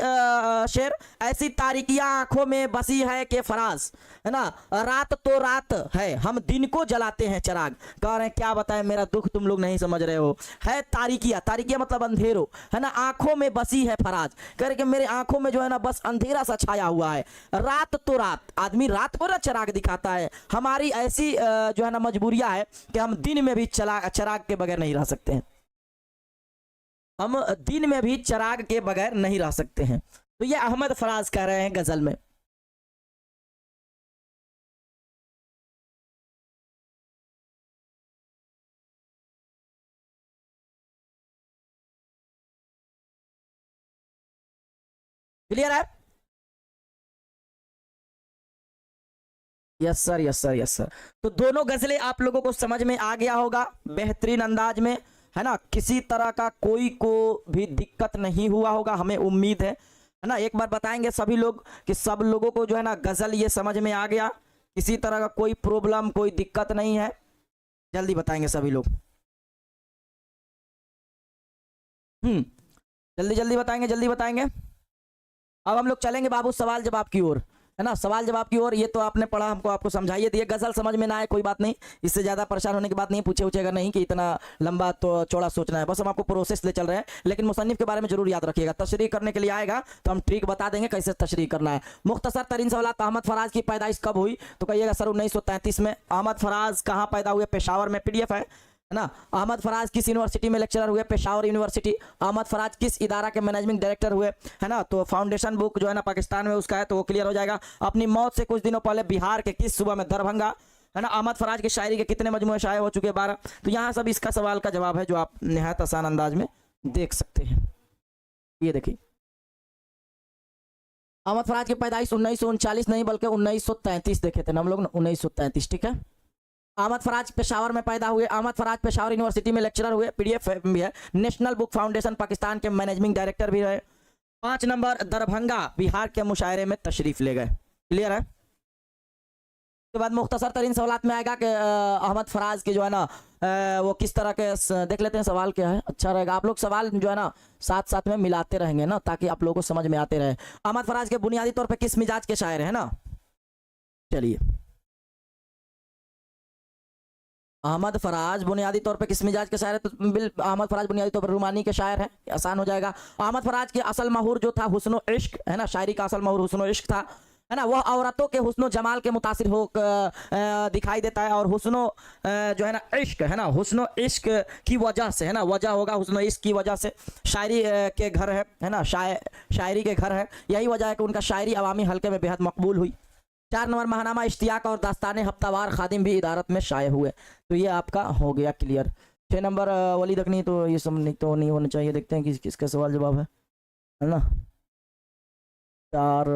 शेर। ऐसी तारीकियां आंखों में बसी है कि फराज, है ना, रात तो रात है हम दिन को जलाते हैं चिराग। कह रहे हैं क्या बताएं, मेरा दुख तुम लोग नहीं समझ रहे हो। है तारीकियां, तारीकियां मतलब अंधेरों, है ना, आंखों में बसी है फराज। कह रहे कि मेरे आंखों में जो है ना बस अंधेरा सा छाया हुआ है। रात तो रात, आदमी रात को ना चिराग दिखाता है, हमारी ऐसी जो है ना मजबूरियां है कि हम दिन में भी चिराग के बगैर नहीं रह सकते हैं, हम दिन में भी चिराग के बगैर नहीं रह सकते हैं। तो ये अहमद फराज कह रहे हैं गजल में। क्लियर है? Yes sir, yes sir, yes sir. तो दोनों गजलें आप लोगों को समझ में आ गया होगा बेहतरीन अंदाज में, है ना। किसी तरह का कोई को भी दिक्कत नहीं हुआ होगा, हमें उम्मीद है ना। एक बार बताएंगे सभी लोग कि सब लोगों को जो है ना गजल ये समझ में आ गया, किसी तरह का कोई प्रॉब्लम, कोई दिक्कत नहीं है। जल्दी बताएंगे सभी लोग। जल्दी जल्दी बताएंगे, जल्दी बताएंगे। अब हम लोग चलेंगे बाबू सवाल जवाब की ओर, है ना, सवाल जवाब की ओर। ये तो आपने पढ़ा, हमको आपको समझाइए दिए। गजल समझ में ना आए कोई बात नहीं, इससे ज्यादा परेशान होने की बात नहीं, पूछे उछेगा नहीं कि इतना लंबा तो चौड़ा सोचना है, बस हम आपको प्रोसेस ले चल रहे हैं। लेकिन मुसन्निफ के बारे में जरूर याद रखिएगा, तशरीह करने के लिए आएगा तो हम ट्रिक बता देंगे कैसे तशरीह करना है। मुख्तसर तरीन सवाल, अहमद फराज की पैदाइश कब हुई? तो कहिएगा सर 1933 में। अहमद फराज कहाँ पैदा हुए? पेशावर में। PDF है ना। अहमद फराज किस यूनिवर्सिटी में लेक्चरर हुए? पेशावर यूनिवर्सिटी। अहमद फराज किस इदारा के मैनेजिंग डायरेक्टर हुए? है ना, तो फाउंडेशन बुक जो है ना पाकिस्तान में उसका है, तो वो क्लियर हो जाएगा। अपनी मौत से कुछ दिनों पहले बिहार के किस सूबे में? दरभंगा, है ना। अहमद फराज की शायरी के कितने मजमूए शाये हो चुके? 12। तो यहाँ सब इसका सवाल का जवाब है जो आप निहायत आसान अंदाज में देख सकते हैं। ये देखिए, अहमद फराज की पैदाइश 1939 नहीं बल्कि 1933 देखे थे ना हम लोग, 1933, ठीक है। अहमद फराज पेशावर में पैदा हुए। अहमद फराज पेशावर यूनिवर्सिटी में लेक्चरर हुए, PDF भी है। नेशनल बुक फाउंडेशन पाकिस्तान के मैनेजिंग डायरेक्टर भी रहे। 5 नंबर, दरभंगा बिहार के मुशायरे में तशरीफ ले गए। क्लियर है? उसके बाद मुख्तसर तरीन सवालात में आएगा कि अहमद फराज के जो है ना वो किस तरह के, देख लेते हैं सवाल क्या है, अच्छा रहेगा। आप लोग सवाल जो है ना साथ साथ में मिलाते रहेंगे ना, ताकि आप लोगों को समझ में आते रहे। अहमद फराज के बुनियादी तौर पर किस मिजाज के शायर है ना। चलिए, अहमद फराज बुनियादी तौर पे किस मिजाज के शायर है? तो अहमद फराज बुनियादी तौर पर रूमानी के शायर हैं, आसान हो जाएगा। अहमद फराज के असल महूर जो था हुस्न इश्क, है ना, शायरी का असल महूर हुस्न इश्क था, है ना, वह औरतों के हुस्नो जमाल के मुतासिर हो दिखाई देता है, और हुस्नो जो है ना इश्क, है ना, हुस्नो इश्क की वजह से, है ना, वजह होगा हुस्नो इश्क की वजह से शायरी के घर है ना, शायरी के घर है, यही वजह है कि उनका शायरी अवामी हल्के में बेहद मकबूल हुई। 4 नंबर महानामा इश्तियाक और दास्तान हफ्तावार खादिम भी इदारत में शाये हुए। तो ये आपका हो गया क्लियर। 6 नंबर वली दखनी, तो ये सब नहीं, तो नहीं होना चाहिए। देखते हैं किसका सवाल जवाब है ना। 4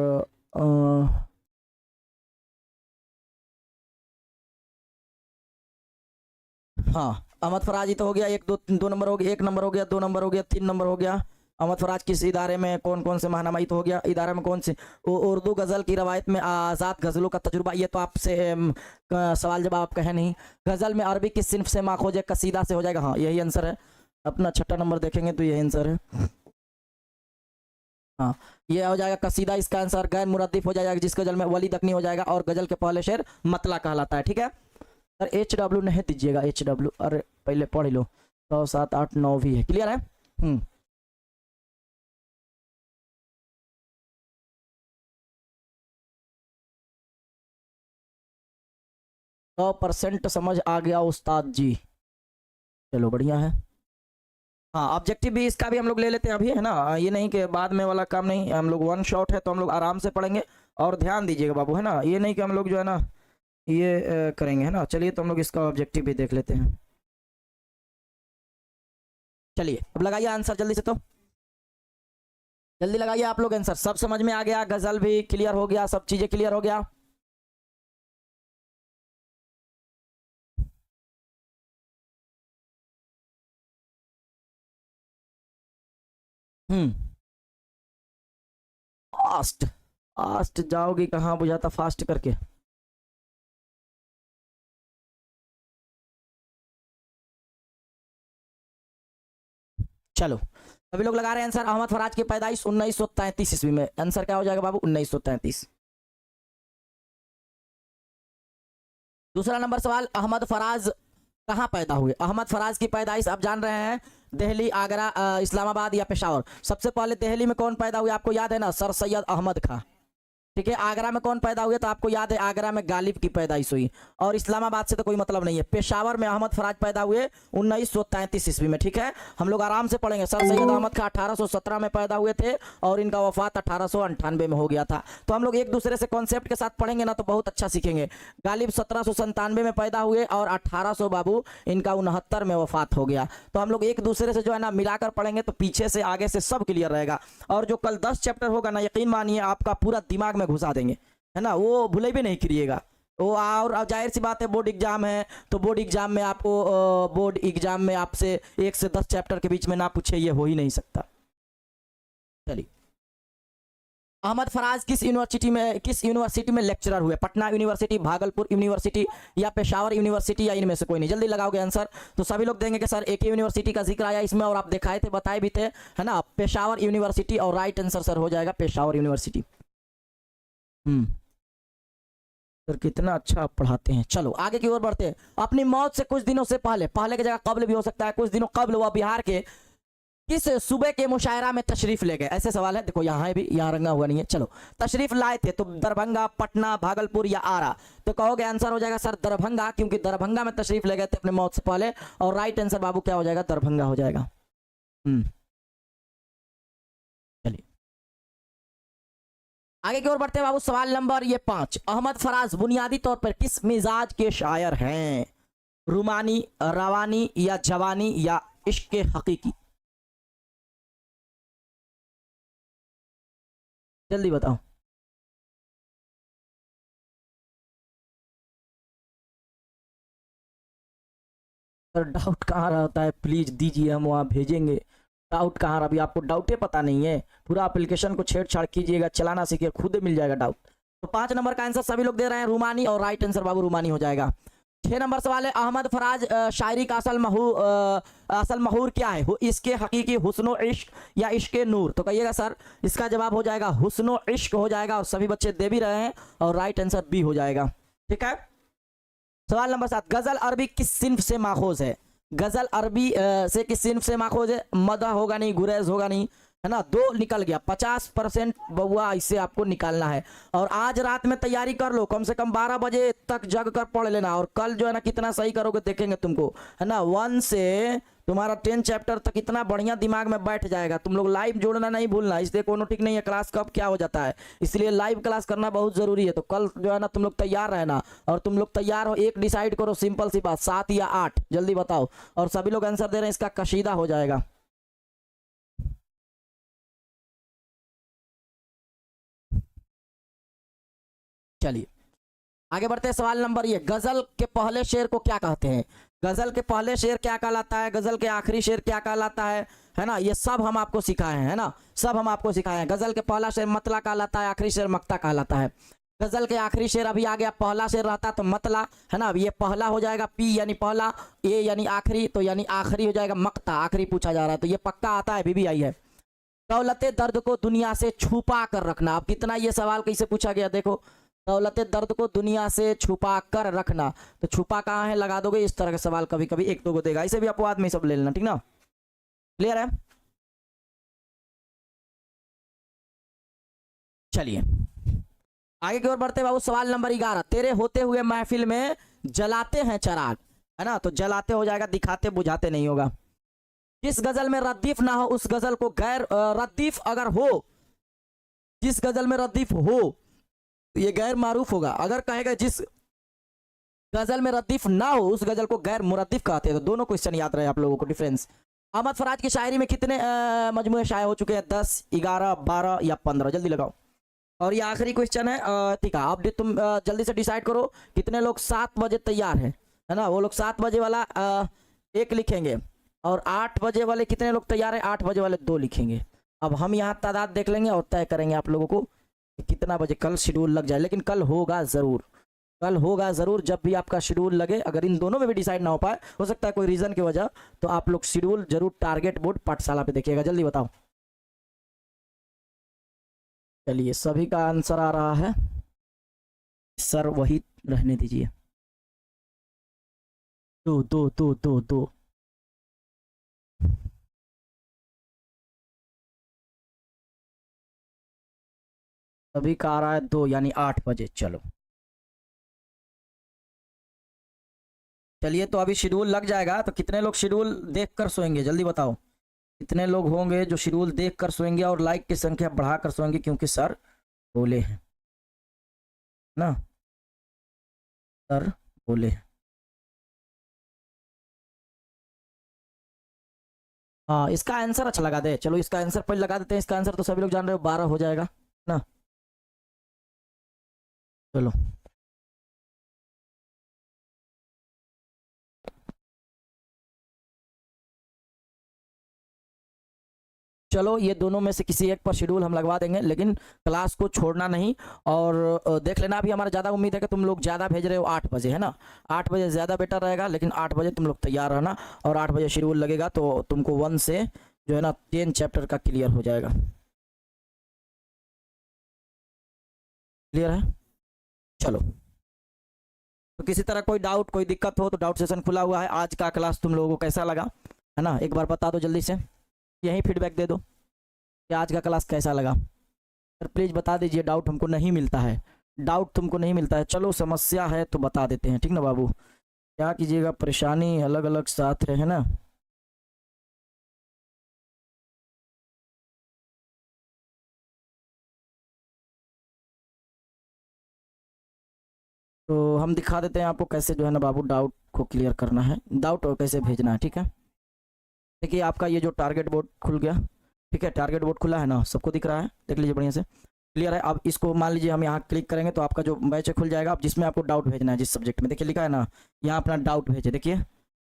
हाँ, अहमद फराजी तो हो गया, 1 2 नंबर हो गया, 1 नंबर हो गया, 2 नंबर हो गया, 3 नंबर हो गया। अहमद फराज किस इदारे में कौन कौन से महानामा, तो हो गया। इदारे में कौन से, उर्दू गज़ल की रवायत में आज़ाद गज़लों का तजुर्बा, ये तो आपसे सवाल जवाब आप कहे नहीं। गज़ल में अरबी किस सिन्फ से माखोज है, कसीदा से हो जाएगा। हाँ, यही आंसर है अपना। 6ठा नंबर देखेंगे तो यही आंसर है। हाँ, ये हो जाएगा कसीदा इसका आंसर। गैर मुरद्दिफ हो जाएगा जिस गजल में, वली दकनी हो जाएगा, और गजल के पहले शेर मतला कहलाता है। ठीक है सर, HW नहीं दीजिएगा, HW, अरे पहले पढ़ लो। 6 7 8 9 भी है, क्लियर है। 100% समझ आ गया उस्ताद जी, चलो बढ़िया है। हाँ, ऑब्जेक्टिव भी इसका भी हम लोग ले लेते हैं अभी, है ना, ये नहीं कि बाद में वाला काम नहीं, हम लोग 1 शॉट है तो हम लोग आराम से पढ़ेंगे। और ध्यान दीजिएगा बाबू, है ना, ये नहीं कि हम लोग जो है ना ये करेंगे, है ना। चलिए तो हम लोग इसका ऑब्जेक्टिव भी देख लेते हैं। चलिए अब लगाइए आंसर जल्दी से, तो जल्दी लगाइए आप लोग आंसर। सब समझ में आ गया, गजल भी क्लियर हो गया, सब चीजें क्लियर हो गया। फास्ट फास्ट जाओगी कहाँ, बुझाता फास्ट करके। चलो अभी लोग लगा रहे हैं आंसर। अहमद फराज की पैदाइश 1933 ईस्वी में। आंसर क्या हो जाएगा बाबू, 1933। दूसरा नंबर सवाल, अहमद फराज कहाँ पैदा हुए। अहमद फराज की पैदाइश आप जान रहे हैं, दिल्ली, आगरा, इस्लामाबाद या पेशावर। सबसे पहले दिल्ली में कौन पैदा हुए आपको याद है ना, सर सैयद अहमद खां। ठीक है, आगरा में कौन पैदा हुए तो आपको याद है, आगरा में गालिब की पैदाइश हुई। और इस्लामाबाद से तो कोई मतलब नहीं है। पेशावर में अहमद फराज पैदा हुए 1933 ईस्वी में। ठीक है, हम लोग आराम से पढ़ेंगे। सर सैयद अहमद खां 1817 में पैदा हुए थे और इनका वफात 1898 में हो गया था। तो हम लोग एक दूसरे से कॉन्सेप्ट के साथ पढ़ेंगे ना तो बहुत अच्छा सीखेंगे। गालिब 1797 में पैदा हुए और 1800 बाबू इनका 69 में वफात हो गया। तो हम लोग एक दूसरे से जो है ना मिलाकर पढ़ेंगे तो पीछे से आगे से सब क्लियर रहेगा। और जो कल 10 चैप्टर होगा ना, यकीन मानिए आपका पूरा दिमाग में घुसा देंगे, है ना, वो भूले भी नहीं करिएगा वो। और जाहिर सी बात है, बोर्ड एग्जाम है तो बोर्ड एग्जाम में आपको बोर्ड एग्जाम में आपसे 1 से 10 चैप्टर के बीच में ना पूछे, ये हो ही नहीं सकता। चलिए, अहमद फराज किस यूनिवर्सिटी में लेक्चरर हुए। पटना यूनिवर्सिटी, भागलपुर यूनिवर्सिटी या पेशावर यूनिवर्सिटी, या इनमें से कोई नहीं। जल्दी लगाओगे आंसर। तो सभी लोग देंगे कि सर एक ही यूनिवर्सिटी का जिक्र आया इसमें और आप दिखाए थे, बताए भी थे, है ना, पेशावर यूनिवर्सिटी। और राइट आंसर सर हो जाएगा पेशावर यूनिवर्सिटी। सर कितना अच्छा आप पढ़ाते हैं। चलो आगे की ओर बढ़ते हैं। अपनी मौत से कुछ दिनों से पहले, पहले की जगह कब्ल भी हो सकता है, कुछ दिनों कब्ल वह बिहार के किस सूबे के मुशायरा में तशरीफ ले गए। ऐसे सवाल है, देखो यहाँ है भी, यहाँ रंगा हुआ नहीं है। चलो, तशरीफ लाए थे तो दरभंगा, पटना, भागलपुर या आरा। तो कहोगे आंसर हो जाएगा सर दरभंगा, क्योंकि दरभंगा में तशरीफ ले गए थे अपने मौत से पहले। और राइट आंसर बाबू क्या हो जाएगा, दरभंगा हो जाएगा। चलिए आगे की ओर बढ़ते हैं बाबू। सवाल नंबर ये 5, अहमद फराज बुनियादी तौर पर किस मिजाज के शायर हैं। रूमानी, रवानी या जवानी या इश्क हकीकी। जल्दी बताओ। सर डाउट कहाँ रहता है, प्लीज दीजिए, हम वहाँ भेजेंगे। डाउट कहाँ, अभी आपको डाउट पता नहीं है। पूरा एप्लीकेशन को छेड़छाड़ कीजिएगा, चलाना सीखिए, खुद मिल जाएगा डाउट। तो 5 नंबर का आंसर सभी लोग दे रहे हैं रूमानी, और राइट आंसर बाबू रूमानी हो जाएगा। 6 नंबर सवाल है, अहमद फराज शायरी का असल महूर क्या है। इसके हकीकी हुस्नो इश्क या इश्क नूर। तो कहिएगा सर, इसका जवाब हो जाएगा हुस्नो इश्क हो जाएगा, और सभी बच्चे दे भी रहे हैं, और राइट आंसर बी हो जाएगा। ठीक है, सवाल नंबर 7, गजल अरबी किस सिन्फ से माखोज है। गजल अरबी से किस सिन्फ से माखोज है। मदह होगा नहीं, गुरेज होगा नहीं, है ना, 2 निकल गया, 50% बउआ इससे आपको निकालना है। और आज रात में तैयारी कर लो, कम से कम 12 बजे तक जग कर पढ़ लेना, और कल जो है ना कितना सही करोगे देखेंगे तुमको, है ना। 1 से तुम्हारा 10 चैप्टर तक इतना बढ़िया दिमाग में बैठ जाएगा। तुम लोग लाइव जोड़ना नहीं भूलना, इसलिए कोनो ठीक नहीं है क्लास कब क्या हो जाता है, इसलिए लाइव क्लास करना बहुत जरूरी है। तो कल जो है ना तुम लोग तैयार रहना, और तुम लोग तैयार हो, एक डिसाइड करो, सिंपल सी बात, 7 या 8, जल्दी बताओ। और सभी लोग आंसर दे रहे हैं, इसका कशीदा हो जाएगा। चलिए आगे बढ़ते हैं। सवाल नंबर ये, गजल के पहले शेर को क्या कहते हैं? गजल के पहले शेर क्या कहलाता है, गजल के आखिरी शेर क्या कहलाता है ना, ये सब हम आपको सिखाए हैं, है ना, सब हम आपको सिखाए हैं। गजल के पहला शेर मतला कहलाता है, आखिरी शेर मक्ता कहलाता है। गजल के आखिरी शेर अभी आ गया, पहला शेर रहता तो मतला, है ना, ये पहला हो जाएगा, पी यानी पहला, ए यानी आखिरी, तो यानी आखिरी हो जाएगा मक्ता, आखिरी पूछा जा रहा है, तो ये पक्का आता है, बीबी आई है। दौलते दर्द को दुनिया से छुपा कर रखना, अब कितना ये सवाल कैसे पूछा गया देखो, दौलते दर्द को दुनिया से छुपा कर रखना, तो छुपा कहाँ है, लगा दोगे, इस तरह का सवाल कभी कभी 1-2 को देगा, इसे भी अपवाद में सब ले लेना, ठीक ना, क्लियर है। चलिए आगे की ओर बढ़ते बाबू, सवाल नंबर 11, तेरे होते हुए महफिल में जलाते हैं चराग, है ना, तो जलाते हो जाएगा, दिखाते बुझाते नहीं होगा। जिस गजल में रद्दीफ ना हो उस गजल को गैर रद्दीफ अगर हो, जिस गजल में रद्दीफ हो ये गैर मारूफ होगा। अगर कहेगा जिस गजल में रद्दीफ ना हो उस गजल को गैर मुरद्दीफ कहते हैं। तो दोनों क्वेश्चन याद रहे आप लोगों को, डिफरेंस। अहमद फराज की शायरी में कितने मजमूए शाये हो चुके हैं? 10, 11, 12 या 15, जल्दी लगाओ। और ये आखिरी क्वेश्चन है, ठीक है, अब तुम जल्दी से डिसाइड करो कितने लोग 7 बजे तैयार है ना, वो लोग 7 बजे वाला 1 लिखेंगे, और 8 बजे वाले कितने लोग तैयार है? 8 बजे वाले 2 लिखेंगे। अब हम यहाँ तादाद देख लेंगे और तय करेंगे आप लोगों को कितना बजे कल शेड्यूल लग जाए, लेकिन कल होगा ज़रूर, कल होगा ज़रूर। जब भी आपका शेड्यूल लगे, अगर इन दोनों में भी डिसाइड ना हो पाए, हो सकता है कोई रीज़न की वजह, तो आप लोग शेड्यूल जरूर टारगेट बोर्ड पाठशाला पे देखिएगा, जल्दी बताओ। चलिए सभी का आंसर आ रहा है, सर वही रहने दीजिए, 2 2 2 2 2। सभी का आ रहा है 2 यानी 8 बजे। चलो चलिए, तो अभी शेड्यूल लग जाएगा, तो कितने लोग शेड्यूल देख कर सोएंगे, जल्दी बताओ। कितने लोग होंगे जो शेड्यूल देख कर सोएंगे और लाइक की संख्या बढ़ा कर सोएंगे, क्योंकि सर बोले हैं ना, सर बोले हैं। हाँ इसका आंसर अच्छा लगा दे, चलो इसका आंसर पहले लगा देते हैं। इसका आंसर तो सभी लोग जान रहे हो, 12 हो जाएगा ना। चलो चलो, ये दोनों में से किसी एक पर शेड्यूल हम लगवा देंगे, लेकिन क्लास को छोड़ना नहीं। और देख लेना, अभी हमारा ज़्यादा उम्मीद है कि तुम लोग ज़्यादा भेज रहे हो 8 बजे, है ना, 8 बजे ज़्यादा बेटर रहेगा, लेकिन 8 बजे तुम लोग तैयार रहना, और 8 बजे शेड्यूल लगेगा तो तुमको 1 से जो है ना 10 चैप्टर का क्लियर हो जाएगा। क्लियर है, चलो। तो किसी तरह कोई डाउट, कोई दिक्कत हो तो डाउट सेशन खुला हुआ है। आज का क्लास तुम लोगों को कैसा लगा, है ना, एक बार बता दो जल्दी से, यही फीडबैक दे दो कि आज का क्लास कैसा लगा। सर प्लीज़ बता दीजिए, डाउट हमको नहीं मिलता है, डाउट तुमको नहीं मिलता है, चलो समस्या है तो बता देते हैं, ठीक ना बाबू, क्या कीजिएगा, परेशानी अलग अलग साथ है ना। तो हम दिखा देते हैं आपको कैसे जो है ना बाबू डाउट को क्लियर करना है, डाउट और कैसे भेजना है, ठीक है। देखिए आपका ये जो टारगेट बोर्ड खुल गया, ठीक है, टारगेट बोर्ड खुला है ना, सबको दिख रहा है, देख लीजिए बढ़िया से, क्लियर है। अब इसको मान लीजिए हम यहाँ क्लिक करेंगे तो आपका जो बैच खुल जाएगा, अब जिसमें आपको डाउट भेजना है, जिस सब्जेक्ट में, देखिए लिखा है ना, यहाँ अपना डाउट भेजे, देखिए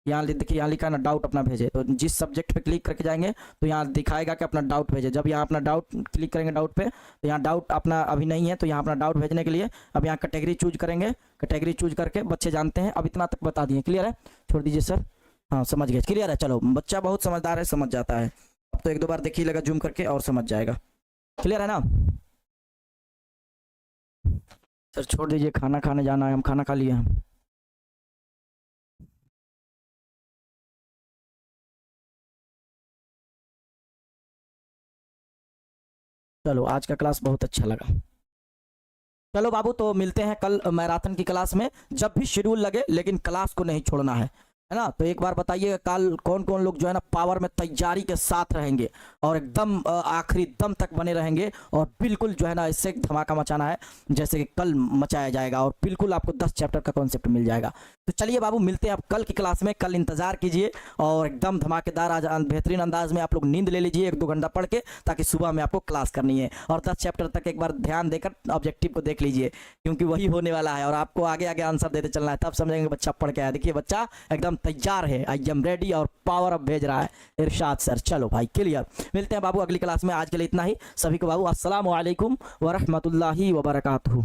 यहाँ देखिए, यहाँ लिखा है ना डाउट अपना भेजे, तो जिस सब्जेक्ट पे क्लिक करके जाएंगे तो यहाँ दिखाएगा कि अपना डाउट भेजे। जब यहाँ अपना डाउट क्लिक करेंगे डाउट पे, तो यहाँ डाउट अपना अभी नहीं है, तो यहाँ अपना डाउट भेजने के लिए अब यहाँ कैटेगरी चूज करेंगे, कैटेगरी चूज करके बच्चे जानते हैं, अब इतना तक बता दिए, क्लियर है, छोड़ दीजिए सर, हाँ समझ गए, क्लियर है। चलो बच्चा बहुत समझदार है, समझ जाता है, अब तो 1-2 बार देखिए लगा जूम करके और समझ जाएगा, क्लियर है ना। सर छोड़ दीजिए, खाना खाने जाना है, हम खाना खा लिए हैं। चलो आज का क्लास बहुत अच्छा लगा। चलो बाबू, तो मिलते हैं कल मैराथन की क्लास में, जब भी शेड्यूल लगे, लेकिन क्लास को नहीं छोड़ना है ना। तो एक बार बताइए कल कौन कौन लोग जो है ना पावर में तैयारी के साथ रहेंगे और एकदम आखिरी दम तक बने रहेंगे, और बिल्कुल जो है ना इससे धमाका मचाना है जैसे कि कल मचाया जाएगा, और बिल्कुल आपको 10 चैप्टर का कॉन्सेप्ट मिल जाएगा। तो चलिए बाबू, मिलते हैं आप कल की क्लास में। कल इंतजार कीजिए और एकदम धमाकेदार आज बेहतरीन अंदाज में आप लोग नींद ले लीजिए 1-2 घंटा पढ़ के, ताकि सुबह में आपको क्लास करनी है। और 10 चैप्टर तक एक बार ध्यान देकर ऑब्जेक्टिव को देख लीजिए, क्योंकि वही होने वाला है और आपको आगे आगे आंसर देते चलना है, तब समझेंगे बच्चा पढ़ के आया। देखिए बच्चा एकदम तैयार है, आई एम रेडी, और पावर अप भेज रहा है इरशाद सर। चलो भाई क्लियर, मिलते हैं बाबू अगली क्लास में। आज के लिए इतना ही। सभी को बाबू अस्सलाम वालेकुम व रहमतुल्लाहि व बरकातहू।